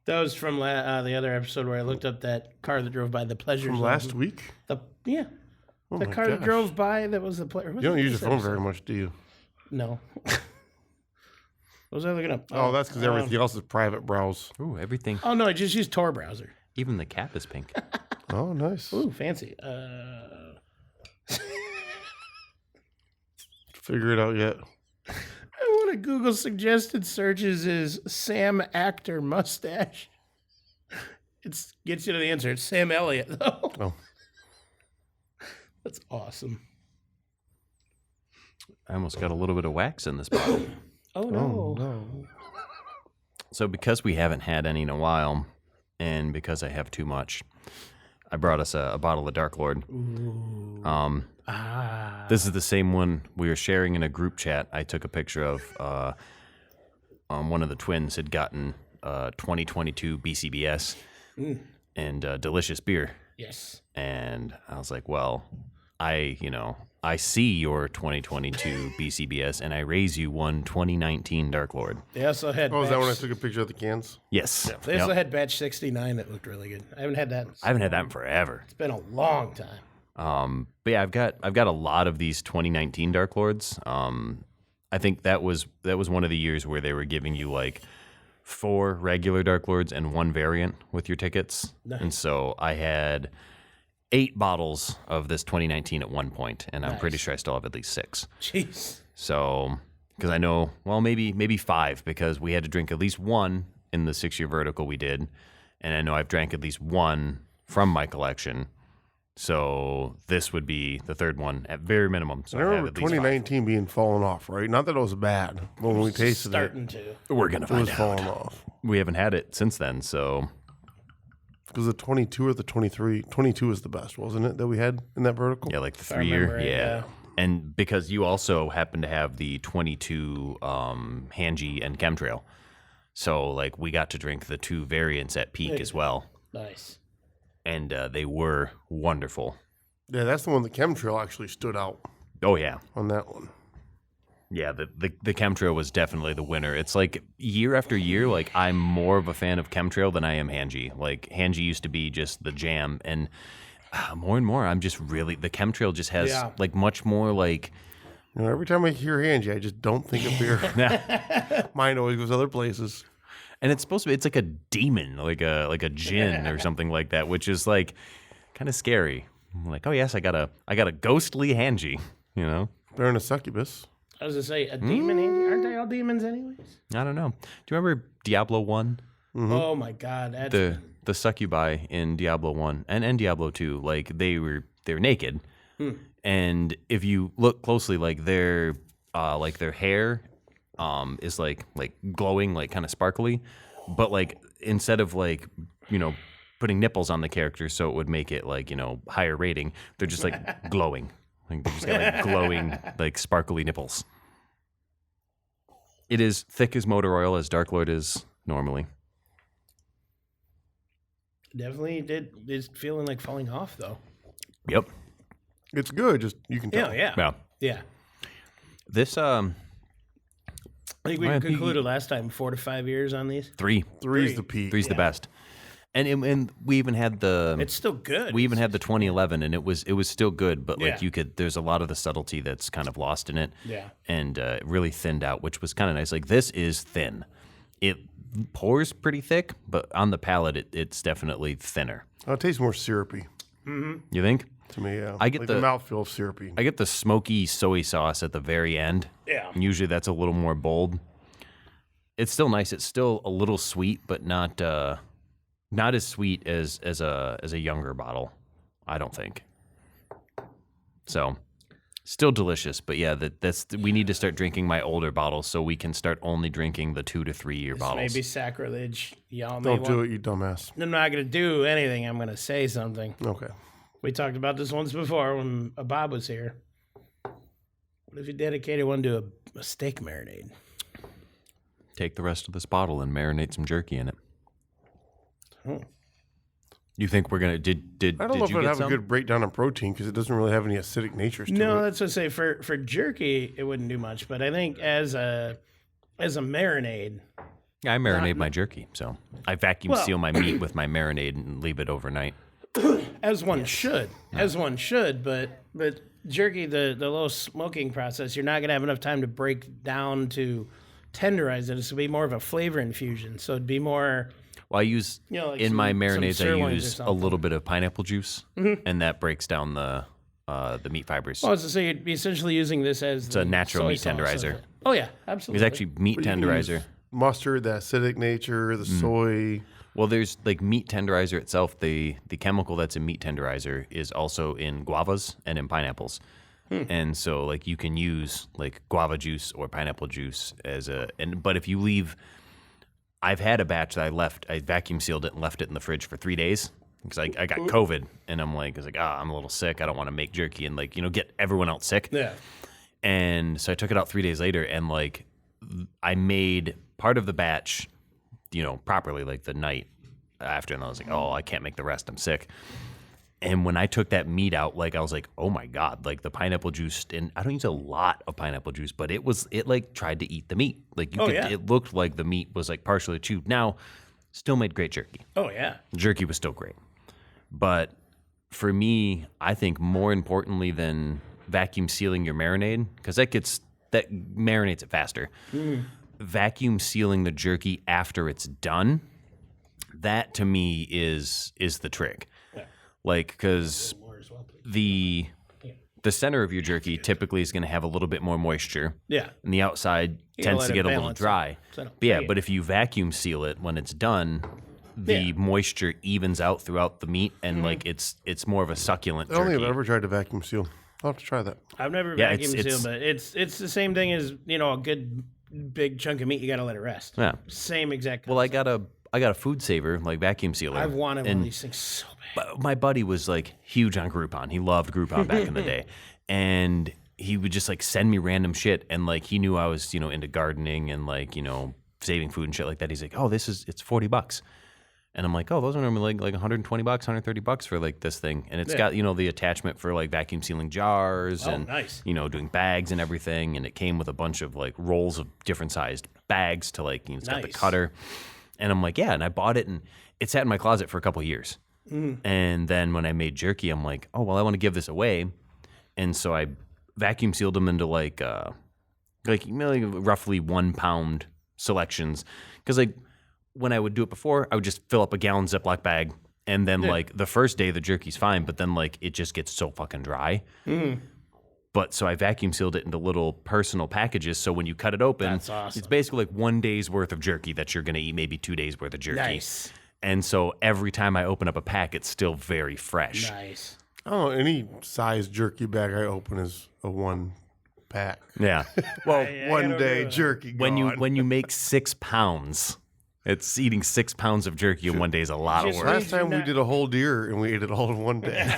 That was from the other episode where I looked up that car that drove by the pleasure From zone. last week? The Oh the my car that gosh. drove by that was the pleasure. You don't use your phone very much, do you? No. What was I looking up? Oh, that's because everything else is private browse. Ooh, everything. Oh no, I just used Tor browser. Even the cap is pink. Oh, nice. Ooh, fancy. Figure it out yet. One of Google suggested searches is Sam actor mustache. It gets you to the answer. It's Sam Elliott, though. Oh. That's awesome. I almost got a little bit of wax in this bottle. Oh no. No. So because we haven't had any in a while, and because I have too much, I brought us a bottle of Dark Lord. This is the same one we were sharing in a group chat. I took a picture of. One of the twins had gotten 2022 BCBS and delicious beer. Yes. And I was like, well, I see your 2022 BCBS, and I raise you one 2019 Dark Lord. They also had. Oh, is that when I batch, took a picture of the cans? Yes. They also Yep. had batch 69 that looked really good. I haven't had that. I haven't had that in forever. It's been a long time. But yeah, I've got a lot of these 2019 Dark Lords. I think that was one of the years where they were giving you like 4 regular Dark Lords and 1 variant with your tickets. Nice. And so I had 8 bottles of this 2019 at one point, and I'm pretty sure I still have at least 6. Jeez. So, because I know, well, maybe 5, because we had to drink at least 1 in the 6-year vertical we did, and I know I've drank at least 1 from my collection. So this would be the 3rd one at very minimum. So I remember 2019 being fallen off, right? Not that it was bad, but when we tasted Starting to. We're gonna it find was out. falling off. We haven't had it since then, so Because the 22 or the 23, 22 was the best, wasn't it, that we had in that vertical? yeah, like the I remember 3-year, it, yeah. And because you also happen to have the 22 Hanji and Chemtrail, so like we got to drink the 2 variants at peak as well, Nice. and they were wonderful. Yeah, that's the one. The chemtrail actually stood out Oh yeah. on that one. Yeah, the Chemtrail was definitely the winner. It's like year after year, like I'm more of a fan of Chemtrail than I am Hanji. Like Hanji used to be just the jam, and more and more, I'm just really the Chemtrail just has like much more like. You know, every time I hear Angie, I just don't think of beer. Mine always goes other places. And it's supposed to be, it's like a demon, like a djinn or something like that, which is like kind of scary. I'm like, oh yes, I got a ghostly Hanji, you know. Better than a succubus. I was going to say, a demon, aren't they all demons anyways? I don't know. Do you remember Diablo 1? Mm-hmm. Oh my God. That's The succubi in Diablo 1 and Diablo 2, like they were naked. And if you look closely, like their hair is like glowing, like kind of sparkly, but like instead of like, you know, putting nipples on the character so it would make it like, you know, higher rating, they're just like glowing. Like they just got like glowing, like sparkly nipples. It is thick as motor oil as Dark Lord is normally. definitely is feeling like falling off though. Yep. It's good. Just you can tell. Yeah. This I think we Well, concluded last time 4 to 5 years on these. 3. Three's the peak. 3's the best. And we even had the It's still good. we even had the 2011 and it was still good, but like Yeah. there's a lot of the subtlety that's kind of lost in it. Yeah. And really thinned out, which was kind of nice. Like this is thin. It pours pretty thick, but on the palate it's definitely thinner. Oh, it tastes more syrupy You think? to me. Yeah, I get like the- mouthfeel syrupy. I get the smoky soy sauce at the very end. Yeah. And usually that's a little more bold. It's still nice. It's still a little sweet, but not as sweet as a younger bottle, I don't think. So, still delicious, but yeah, we need to start drinking my older bottles so we can start only drinking the 2 to 3 year bottles. Maybe sacrilege. Y'all may Don't do want- it, you dumbass. I'm not going to do anything. I'm going to say something. Okay. We talked about this once before when Bob was here. What if you dedicated one to a steak marinade? Take the rest of this bottle and marinate some jerky in it. Oh. You think we're gonna did I don't know if you it'd get have some? a good breakdown on protein because it doesn't really have any acidic natures to No, it. that's what I say. For jerky, it wouldn't do much. But I think as a marinade, I marinate my jerky, so I vacuum seal my meat with my marinade and leave it overnight. as one should, but jerky, the low smoking process, you're not going to have enough time to break down to tenderize it. It's going to be more of a flavor infusion. So it'd be more. Well, I use like in my some marinades. I sirloins or use a something. little bit of pineapple juice, and that breaks down the meat fibers. Well, I was to say you'd be essentially using this as It's a natural meat tenderizer. Oh yeah, It's absolutely. actually meat But you can tenderizer. use mustard, the acidic nature, the soy. Well, there's like meat tenderizer itself. The chemical that's in meat tenderizer is also in guavas and in pineapples. And so like you can use like guava juice or pineapple juice but if you leave, I've had a batch that I vacuum sealed it and left it in the fridge for 3 days because I got COVID and I'm like, I'm a little sick. I don't want to make jerky and like, you know, get everyone else sick. Yeah. And so I took it out 3 days later and like I made part of the batch, you know, properly like the night after. And I was like, oh, I can't make the rest. I'm sick. And when I took that meat out, like I was like, oh my God, like the pineapple juice, and I don't use a lot of pineapple juice, but it like tried to eat the meat. Like it looked like the meat was like partially chewed. Now, still made great jerky. Oh yeah. Jerky was still great. But for me, I think more importantly than vacuum sealing your marinade, because that marinates it faster. vacuum sealing the jerky after it's done, that to me is the trick. Yeah. Like, because the center of your jerky typically is going to have a little bit more moisture. Yeah. And the outside tends to get a little dry. But if you vacuum seal it when it's done, the moisture evens out throughout the meat, and like it's more of a succulent jerky. I don't think I've ever tried to vacuum seal. I'll have to try that. I've never vacuum sealed, but it's the same thing as, a good big chunk of meat. You got to let it rest. Yeah. Same exact concept. Well, I got a food saver, like vacuum sealer. I've wanted one of these things so bad. But my buddy was like huge on Groupon. He loved Groupon back in the day. And he would just like send me random shit, and like he knew I was, into gardening and like, saving food and shit like that. He's like, "Oh, it's $40." And I'm like, "Oh, those are normally like $120, $130 for like this thing." And it's got, the attachment for like vacuum sealing jars and nice. Doing bags and everything, and it came with a bunch of like rolls of different sized bags to like, it's got the cutter. And I'm like, "Yeah," and I bought it, and it sat in my closet for a couple of years. And then when I made jerky, I'm like, "Oh, well, I want to give this away." And so I vacuum sealed them into like roughly 1 pound selections. Because like when I would do it before, I would just fill up a gallon Ziploc bag. And then like the first day the jerky's fine, but then like it just gets so fucking dry. But so I vacuum sealed it into little personal packages. So when you cut it open, that's awesome. It's basically like 1 day's worth of jerky that you're going to eat, maybe 2 days worth of jerky. Nice. And so every time I open up a pack, it's still very fresh. Nice. Oh, any size jerky bag I open is a 1 pack. Yeah. Well, 1 day jerky. when you make 6 pounds, it's eating 6 pounds of jerky in 1 day is a lot of work. Last time we did a whole deer and we ate it all in 1 day.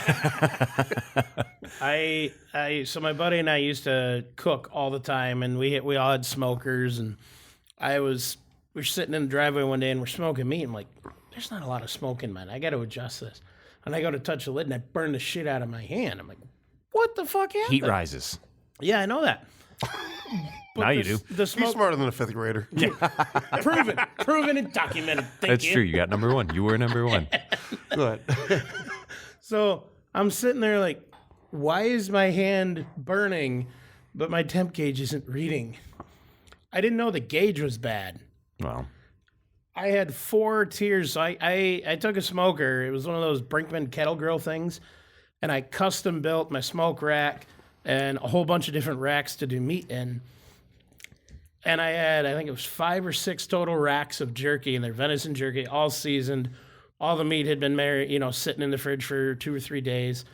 So my buddy and I used to cook all the time, and we all had smokers, and we were sitting in the driveway one day and we're smoking meat. I'm like, "There's not a lot of smoke in mine. I got to adjust this." And I go to touch the lid and I burn the shit out of my hand. I'm like, "What the fuck happened?" Heat rises. Yeah, I know that. Now you do. The He's smoke, smarter than a 5th grader. proven and documented. That's true. You got number 1. You were number 1. Go ahead. So I'm sitting there like, why is my hand burning, but my temp gauge isn't reading? I didn't know the gauge was bad. Well, I had 4 tiers. So I took a smoker. It was one of those Brinkman kettle grill things, and I custom built my smoke rack and a whole bunch of different racks to do meat in. And I think it was 5 or 6 total racks of jerky, and they're venison jerky, all seasoned. All the meat had been sitting in the fridge for 2 or 3 days.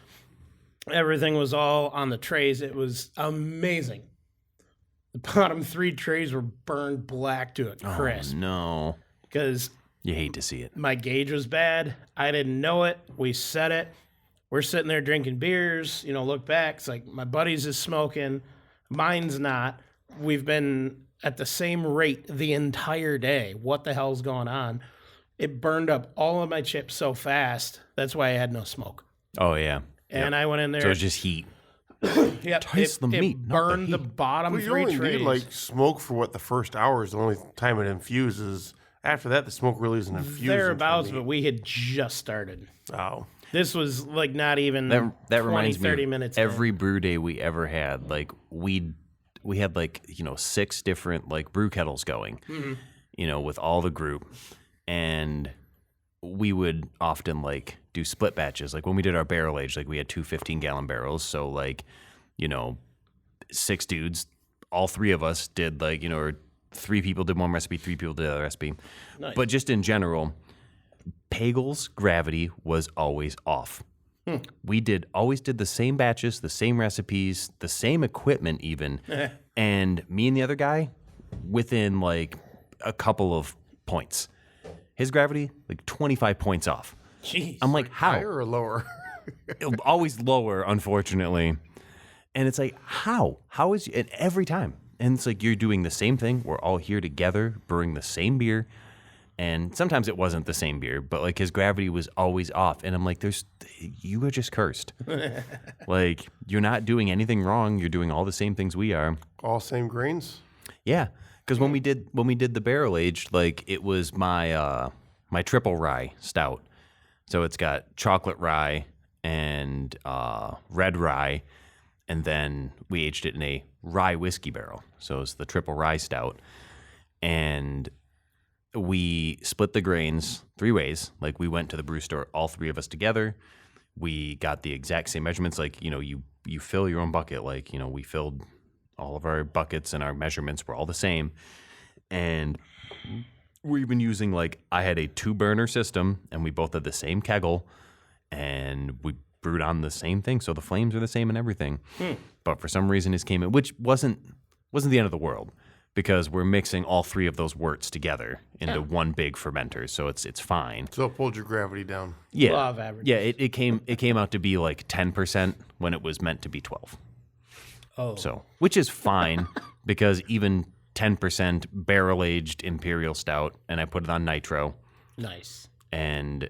Everything was all on the trays. It was amazing. The bottom 3 trays were burned black to a crisp. Oh, no. Because you hate to see it. My gauge was bad. I didn't know it. We set it. We're sitting there drinking beers. Look back. It's like my buddy's is smoking. Mine's not. We've been at the same rate the entire day. What the hell's going on? It burned up all of my chips so fast. That's why I had no smoke. Oh, yeah. And I went in there. So it's just heat. Yep, Taste the meat, it not the burned the heat. bottom Well, you 3 only trays. need like smoke for the first hour is the only time it infuses. After that, the smoke really isn't infusing. Thereabouts, but we had just started. Oh. This was like not even That 20, reminds 30 me minutes of every brew day we ever had. Like we had like 6 different like brew kettles going, with all the group, and we would often like do split batches. Like when we did our barrel age, like we had 2 15-gallon barrels, so like 6 dudes, all 3 of us did like or 3 people did one recipe, 3 people did the other recipe. Nice. But just in general, Pickle's gravity was always off. We always did the same batches, the same recipes, the same equipment even. And me and the other guy, within like a couple of points. His gravity, like 25 points off. Jeez. I'm like, how? Higher or lower? Always lower, unfortunately. And it's like, how? How is it every time? And it's like, you're doing the same thing. We're all here together, brewing the same beer. And sometimes it wasn't the same beer, but like his gravity was always off. And I'm like, you are just cursed. Like, you're not doing anything wrong. You're doing all the same things we are. All same grains? Yeah. Because when we did the barrel aged, like it was my my triple rye stout. So it's got chocolate rye and red rye, and then we aged it in a rye whiskey barrel. So it's the triple rye stout. and we split the grains 3 ways. Like we went to the brew store, all 3 of us together. We got the exact same measurements. Like, you fill your own bucket. Like, we filled all of our buckets and our measurements were all the same. And we're even using, like, I had a 2-burner system and we both had the same keggle and we brewed on the same thing. So the flames are the same and everything. But for some reason his came in, which wasn't the end of the world, because we're mixing all 3 of those worts together into one big fermenter, so it's fine. So it pulled your gravity down. Yeah, Law of averages. yeah. It came out to be like 10% when it was meant to be 12. Oh, So, which is fine because even 10% barrel aged imperial stout, and I put it on nitro. nice. And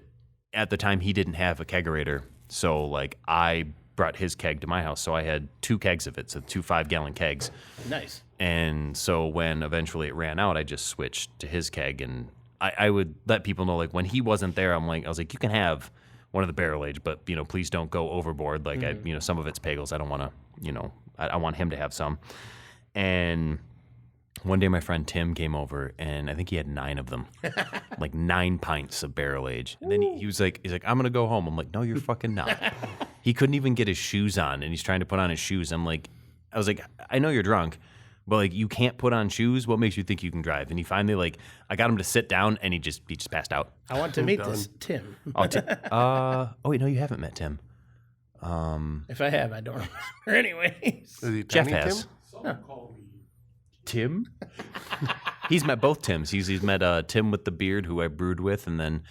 at the time, he didn't have a kegerator, so like I brought his keg to my house, so I had 2 kegs of it, so 2 5-gallon kegs. Nice. And so when eventually it ran out, I just switched to his keg, and I would let people know, like, when he wasn't there, I was like, you can have one of the barrel aged, but please don't go overboard. Like, some of it's Pickles. I don't want to, I want him to have some. And one day my friend Tim came over, and I think he had 9 of them, like 9 pints of barrel age. And then he was like, I'm gonna go home. I'm like, no, you're fucking not. He couldn't even get his shoes on, and he's trying to put on his shoes. I was like, I know you're drunk, but like you can't put on shoes. What makes you think you can drive? And he finally I got him to sit down, and he just passed out. I want to meet this Tim. Oh, wait, no, you haven't met Tim. If I have, I don't remember. Anyways, Is he Jeff Tiny has. Tim? Tim? He's met both Tims. He's met Tim with the beard, who I brewed with, and then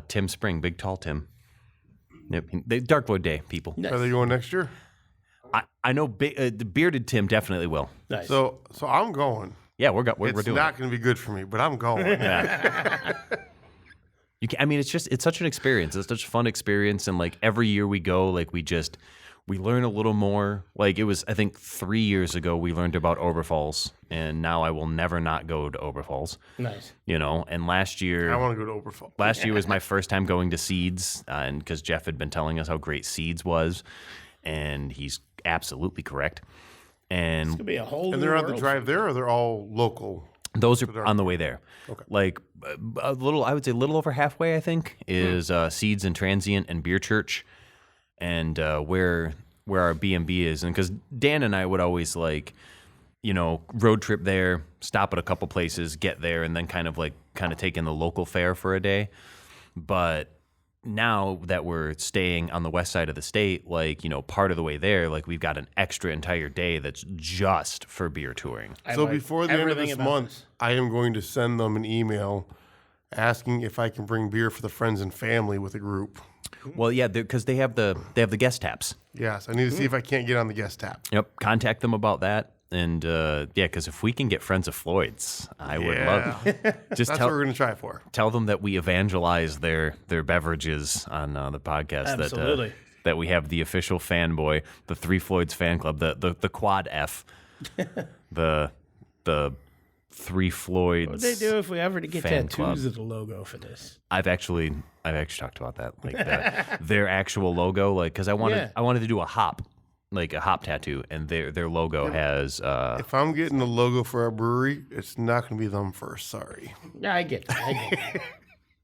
Tim Spring, big tall Tim. Yep, Dark Void Day people. Nice. Are they going next year? I know the bearded Tim definitely will. Nice. So I'm going. Yeah, we're It's doing not it. going to be good for me, but I'm going. Yeah. It's such an experience. It's such a fun experience, and like every year we go, like we learn a little more. Like it was, I think 3 years ago we learned about Oberfalls, and now I will never not go to Oberfalls. Nice. And last year I want to go to Oberfall. Last year was my first time going to Seeds, and because Jeff had been telling us how great Seeds was, and he's absolutely correct. And Could be a whole. And new they're on the world. drive there, or they're all local? those are on the way there. Okay. Like I would say a little over halfway, I think, is Seeds and Transient and Beer Church, and where our B&B is. And because Dan and I would always road trip there, stop at a couple places, get there, and then kind of take in the local fare for a day. But now that we're staying on the west side of the state, part of the way there, we've got an extra entire day that's just for beer touring. So before the end of this month, I am going to send them an email asking if I can bring beer for the friends and family with a group. Well, yeah, because they have the guest taps. Yes, I need to see if I can't get on the guest tap. Yep, contact them about that. And because if we can get friends of Floyd's, I would love it. Just That's what we're going to try for. Tell them that we evangelize their beverages on the podcast. Absolutely. That we have the official fanboy, the Three Floyds fan club, the Quad F, the Three Floyds. What would they do if we ever to get fan tattoos club. of the logo for this? I've actually talked about that, their actual logo, because I wanted to do a hop tattoo, and their logo has. If I'm getting the logo for our brewery, it's not going to be them first. Sorry. Yeah, I get that.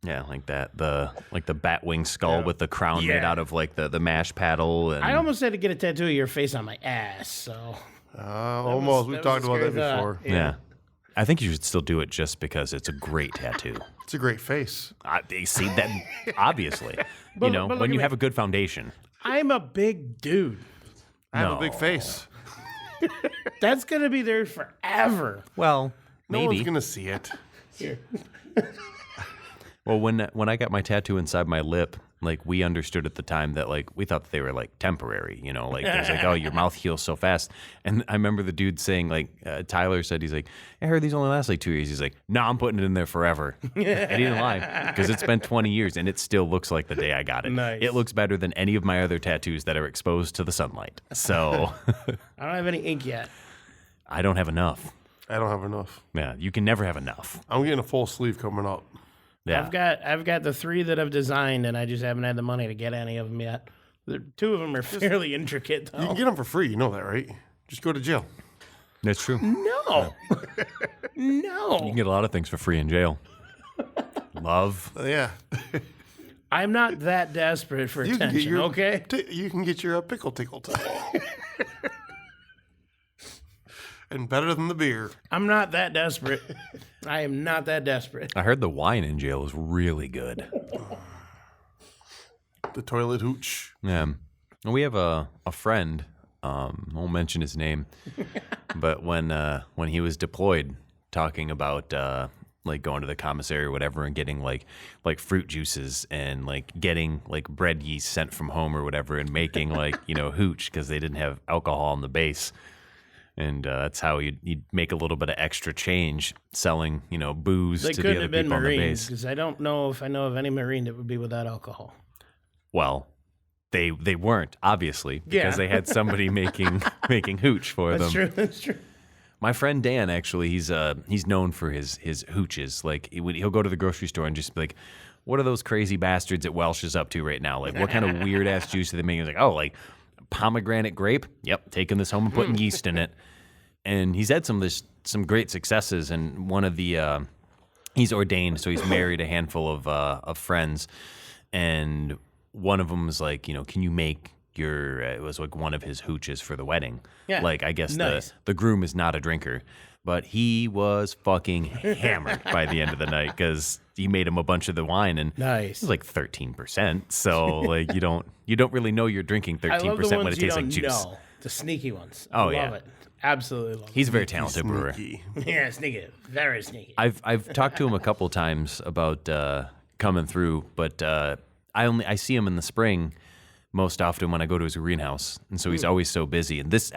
Yeah, like that. The bat wing skull with the crown made out of the mash paddle. And I almost had to get a tattoo of your face on my ass. So Almost. We talked about that before. yeah. I think you should still do it just because it's a great tattoo. It's a great face. They see that obviously. But look when at you me. have a good foundation. I'm a big dude. I have a big face. That's gonna be there forever. Well, No maybe. one's going to see it. Here. Well, when I got my tattoo inside my lip, we understood at the time that we thought that they were temporary, it was oh, your mouth heals so fast. And I remember the dude saying Tyler said, he's like, I heard these only last 2 years. He's like, no, I'm putting it in there forever. And he didn't lie, because it's been 20 years and it still looks like the day I got it. Nice. It looks better than any of my other tattoos that are exposed to the sunlight. So I don't have any ink yet. I don't have enough. I don't have enough. Yeah, you can never have enough. I'm getting a full sleeve coming up. Yeah. I've got the 3 that I've designed, and I just haven't had the money to get any of them yet. 2 of them are fairly intricate, though. You can get them for free. You know that, right? Just go to jail. That's true. No. No. You can get a lot of things for free in jail. Love. Yeah. I'm not that desperate for You can attention, get your okay? You can get your pickle tickle too. And better than the beer. I'm not that desperate. I am not that desperate. I heard the wine in jail is really good. The toilet hooch. Yeah. And we have a friend, won't mention his name, but when he was deployed, talking about like going to the commissary or whatever and getting like fruit juices and like getting like bread yeast sent from home or whatever and making like, hooch because they didn't have alcohol on the base. And that's how you'd make a little bit of extra change selling, booze They to the couldn't other have been people on the Marines base. because I don't know if I know of any Marine that would be without alcohol. Well, they weren't, obviously, because they had somebody making hooch for That's them. true. That's true. My friend Dan, actually, he's known for his hooches. Like he'll go to the grocery store and just be like, "What are those crazy bastards at Welsh is up to right now? Like, what kind of weird ass juice are they making?" He's like, "Oh, like pomegranate grape. Yep, taking this home and putting yeast in it." And he's had some great successes. And one of the he's ordained, so he's married a handful of friends, and one of them was like, can you make your it was like one of his hooches for the wedding. Yeah. Like, I guess Nice. the groom is not a drinker, but he was fucking hammered by the end of the night because he made him a bunch of the wine, and Nice. it was like 13%. So like you don't really know you're drinking I love the 13% when ones it you tastes don't like juice. know. The sneaky ones. Oh, I yeah. love it. Absolutely love He's a very talented brewer. Sneaky. it. Yeah, sneaky. Very sneaky. I've talked to him a couple times about coming through, but I see him in the spring most often when I go to his greenhouse, and so he's always so busy. And this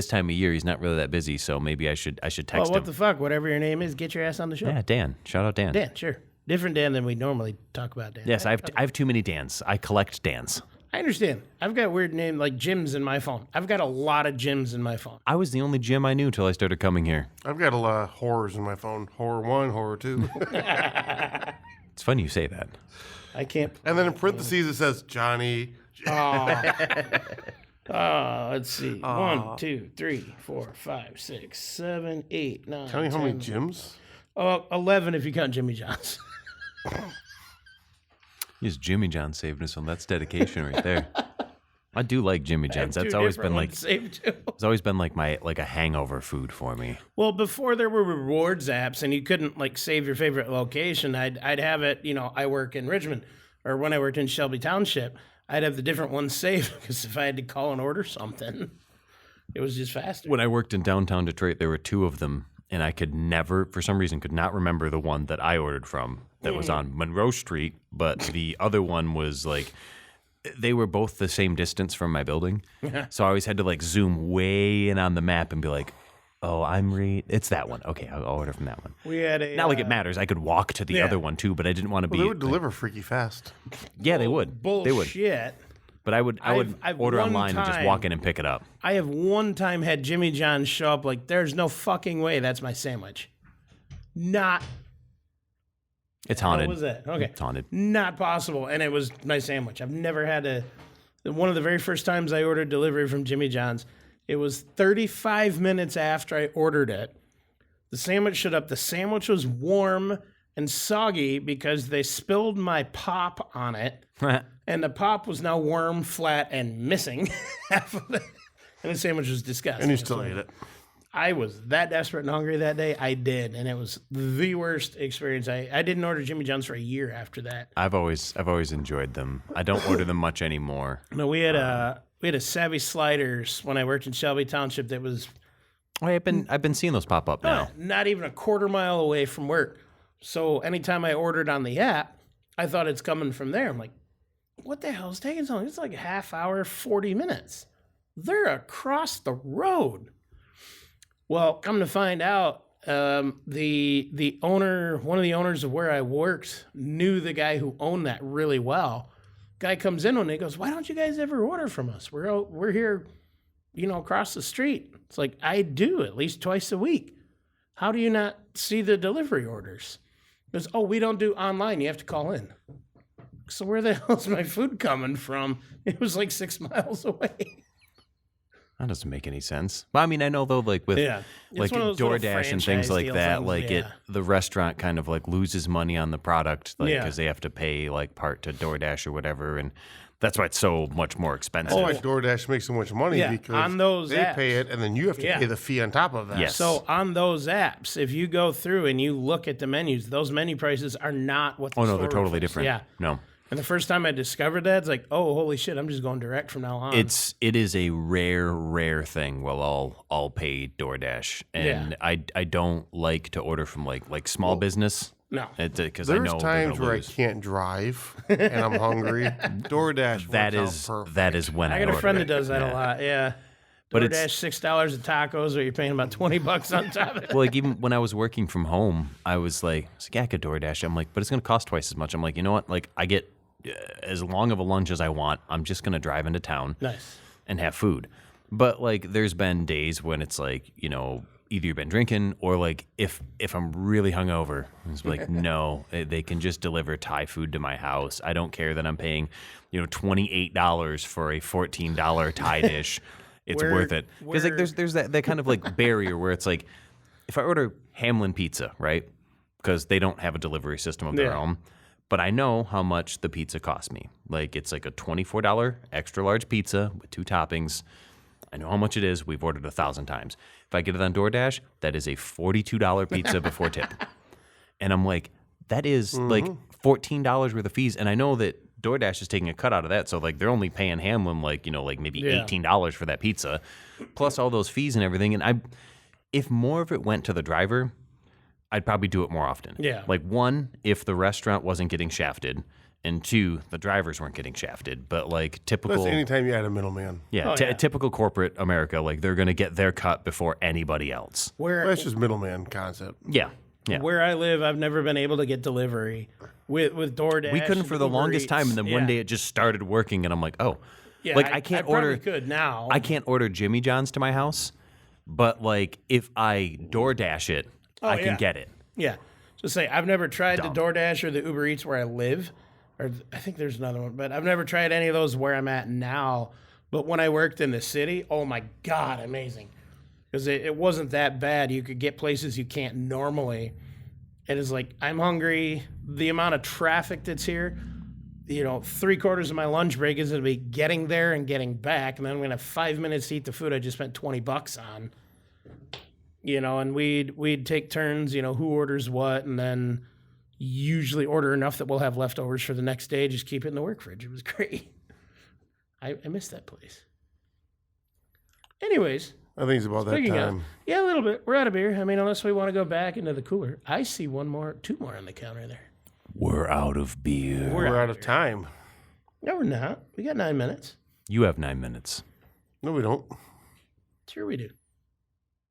time of year, he's not really that busy, so maybe I should text Well, what him. the fuck? Whatever your name is, get your ass on the show. Yeah, Dan. Shout out Dan. Dan, sure. Different Dan than we normally talk about, Dan. Yes, I have too many Dans. I collect Dans. I understand. I've got weird name like Jims in my phone. I've got a lot of Jims in my phone. I was the only Jim I knew till I started coming here. I've got a lot of horrors in my phone. Horror 1, horror 2. It's funny you say that. I can't. And then in parentheses it says Johnny. Let's see. 1, 2, 3, 4, 5, 6, 7, 8, 9. Tell me how many 10. gyms? 11 if you count Jimmy John's. Yes, Jimmy John saved us on that's dedication right there. I do like Jimmy John's. That's Two always been different like ones saved too. it's always been like a hangover food for me. Well, before there were rewards apps and you couldn't like save your favorite location, I'd have it. I work in Richmond, or when I worked in Shelby Township, I'd have the different ones saved because if I had to call and order something, it was just faster. When I worked in downtown Detroit, there were two of them, and I could never, for some reason, could not remember the one that I ordered from that was on Monroe Street, but the other one was like, they were both the same distance from my building. So I always had to like zoom way in on the map and be like, oh, it's that one. Okay, I'll order from that one. We had a Not like it matters. I could walk to the other one too, but I didn't want to Well, be. they would deliver freaky fast. Yeah, they would. bullshit. They would. But I would I've order one online and just time- walk in and pick it up. I have one time had Jimmy John show up like, there's no fucking way that's my sandwich. Not. It's haunted. What was that? Okay. It's haunted. Not possible. And it was my sandwich. I've never had one of the very first times I ordered delivery from Jimmy John's, it was 35 minutes after I ordered it. The sandwich showed up. The sandwich was warm and soggy because they spilled my pop on it. And the pop was now warm, flat, and missing half of it. And the sandwich was disgusting. And you still ate it. I was that desperate and hungry that day. I did, and it was the worst experience. I didn't order Jimmy John's for a year after that. I've always enjoyed them. I don't order them much anymore. No, we had a Savvy Sliders when I worked in Shelby Township. That was I've been seeing those pop up now. not even a quarter mile away from work. So anytime I ordered on the app, I thought it's coming from there. I'm like, what the hell is taking so long? It's like a half hour, 40 minutes. They're across the road. Well, come to find out, the owner, one of the owners of where I worked, knew the guy who owned that really well. Guy comes in one day, goes, "Why don't you guys ever order from us? We're here, across the street." It's like, I do at least twice a week. How do you not see the delivery orders? He goes, "Oh, we don't do online. You have to call in." So where the hell is my food coming from? It was like 6 miles away. That doesn't make any sense. But I mean, I know though, like with like DoorDash and things like that, the restaurant kind of like loses money on the product, like because they have to pay like part to DoorDash or whatever, and that's why it's so much more expensive. That's why DoorDash makes so much money because on those they apps, pay it, and then you have to pay the fee on top of that. Yes. So on those apps, if you go through and you look at the menus, those menu prices are not what. They're totally different. Yeah, no. And the first time I discovered that, it's like, oh, holy shit, I'm just going direct from now on. It is a rare thing. Well, I'll pay DoorDash, and I don't like to order from like small business. No, because I know there's times where I can't drive and I'm hungry. DoorDash that is when I got a friend that does that a lot. Yeah. But DoorDash $6 of tacos, or you're paying about $20 on top of it. Well, like even when I was working from home, I was like, I could DoorDash. I'm like, but it's going to cost twice as much. I'm like, you know what? Like, I get as long of a lunch as I want. I'm just going to drive into town and have food. But like, there's been days when it's like, either you've been drinking or like if I'm really hungover, it's like, no, they can just deliver Thai food to my house. I don't care that I'm paying, $28 for a $14 Thai dish. It's worth it. Because like there's that kind of like barrier where it's like, if I order Hamlin pizza, right? Because they don't have a delivery system of their own. But I know how much the pizza cost me. Like it's like a $24 extra large pizza with 2 toppings. I know how much it is. We've ordered 1,000 times. If I get it on DoorDash, that is a $42 pizza before tip. And I'm like, that is like $14 worth of fees. And I know that DoorDash is taking a cut out of that. So like they're only paying Hamlin like, like maybe $18 for that pizza, plus all those fees and everything. And if more of it went to the driver, I'd probably do it more often. Yeah. Like 1, if the restaurant wasn't getting shafted, and 2, the drivers weren't getting shafted. But like typical. That's anytime you add a middleman. Yeah, typical corporate America, like they're going to get their cut before anybody else. That's just middleman concept. Yeah. Where I live, I've never been able to get delivery with DoorDash. We couldn't for the longest time, and then one day it just started working, and I'm like, oh. Yeah, like I can't order. Could now. I can't order Jimmy John's to my house, but like if I DoorDash it, I can get it. Yeah. So say I've never tried the DoorDash or the Uber Eats where I live, or I think there's another one, but I've never tried any of those where I'm at now. But when I worked in the city, oh my God, amazing. Because it wasn't that bad. You could get places you can't normally. It is like, I'm hungry. The amount of traffic that's here, 3/4 of my lunch break is going to be getting there and getting back. And then I'm going to have 5 minutes to eat the food I just spent $20 on. And we'd take turns, who orders what, and then usually order enough that we'll have leftovers for the next day. Just keep it in the work fridge. It was great. I miss that place. Anyways. I think it's about that time. A little bit. We're out of beer. I mean, unless we want to go back into the cooler. I see 2 more on the counter there. We're out of beer. We're out of time. No, we're not. We got 9 minutes. You have 9 minutes. No, we don't. Sure we do.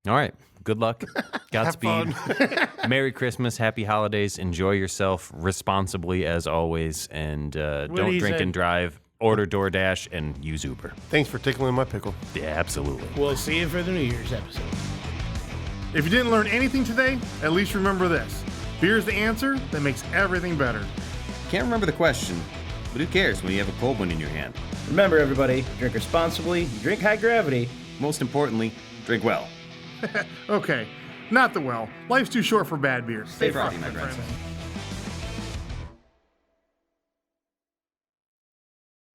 All right. Good luck. Godspeed. Merry Christmas. Happy holidays. Enjoy yourself responsibly as always. And don't drink and drive. Order DoorDash and use Uber. Thanks for tickling my pickle. Yeah, absolutely. We'll see you for the New Year's episode. If you didn't learn anything today, at least remember this. Beer's the answer that makes everything better. Can't remember the question, but who cares when you have a cold one in your hand? Remember, everybody, drink responsibly, drink high gravity. Most importantly, drink well. Okay, not the well. Life's too short for bad beers. Stay frothy, my friends.